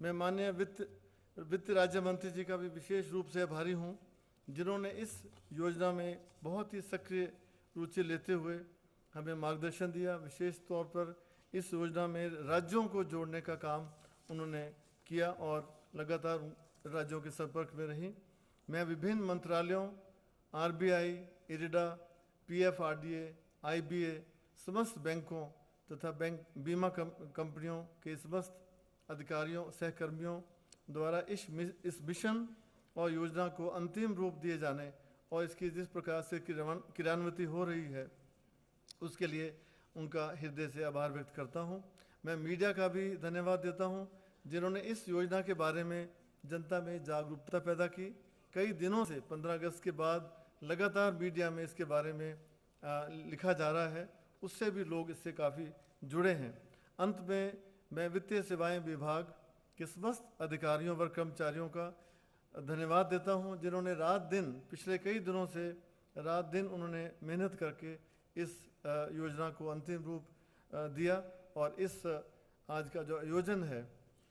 मैं माननीय वित्त राज्य मंत्री जी का भी विशेष रूप से आभारी हूँ, जिन्होंने इस योजना में बहुत ही सक्रिय रुचि लेते हुए हमें मार्गदर्शन दिया। विशेष तौर पर इस योजना में राज्यों को जोड़ने का काम उन्होंने किया और लगातार राज्यों के संपर्क में रही। मैं विभिन्न मंत्रालयों, RBI, IRDA, PFRDA, IBA, समस्त बैंकों तथा बैंक बीमा कंपनियों के समस्त अधिकारियों, सहकर्मियों द्वारा इस मिशन और योजना को अंतिम रूप दिए जाने और इसकी जिस प्रकार से क्रियान्वित हो रही है, उसके लिए उनका हृदय से आभार व्यक्त करता हूं। मैं मीडिया का भी धन्यवाद देता हूं, जिन्होंने इस योजना के बारे में जनता में जागरूकता पैदा की। कई दिनों से 15 अगस्त के बाद लगातार मीडिया में इसके बारे में लिखा जा रहा है, उससे भी लोग इससे काफ़ी जुड़े हैं। अंत में मैं वित्तीय सेवाएं विभाग के समस्त अधिकारियों व कर्मचारियों का धन्यवाद देता हूं, जिन्होंने रात दिन, पिछले कई दिनों से रात दिन उन्होंने मेहनत करके इस योजना को अंतिम रूप दिया, और इस आज का जो आयोजन है,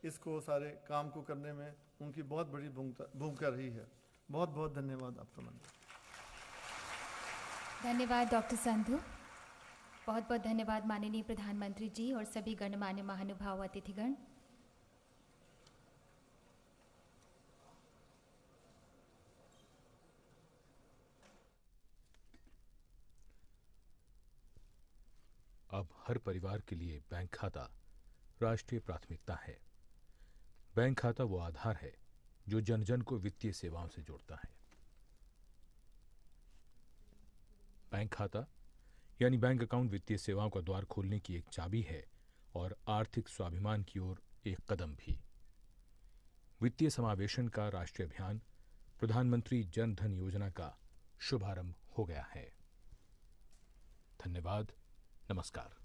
इसको सारे काम को करने में उनकी बहुत बड़ी भूमिका रही है। बहुत बहुत धन्यवाद आपका मंत्री। धन्यवाद डॉक्टर संधू। बहुत बहुत धन्यवाद माननीय प्रधानमंत्री जी और सभी गणमान्य महानुभाव अतिथिगण। अब हर परिवार के लिए बैंक खाता राष्ट्रीय प्राथमिकता है। बैंक खाता वो आधार है जो जन जन को वित्तीय सेवाओं से जोड़ता है। बैंक खाता यानी बैंक अकाउंट वित्तीय सेवाओं का द्वार खोलने की एक चाबी है और आर्थिक स्वाभिमान की ओर एक कदम भी। वित्तीय समावेशन का राष्ट्रीय अभियान प्रधानमंत्री जन धन योजना का शुभारंभ हो गया है। धन्यवाद। नमस्कार।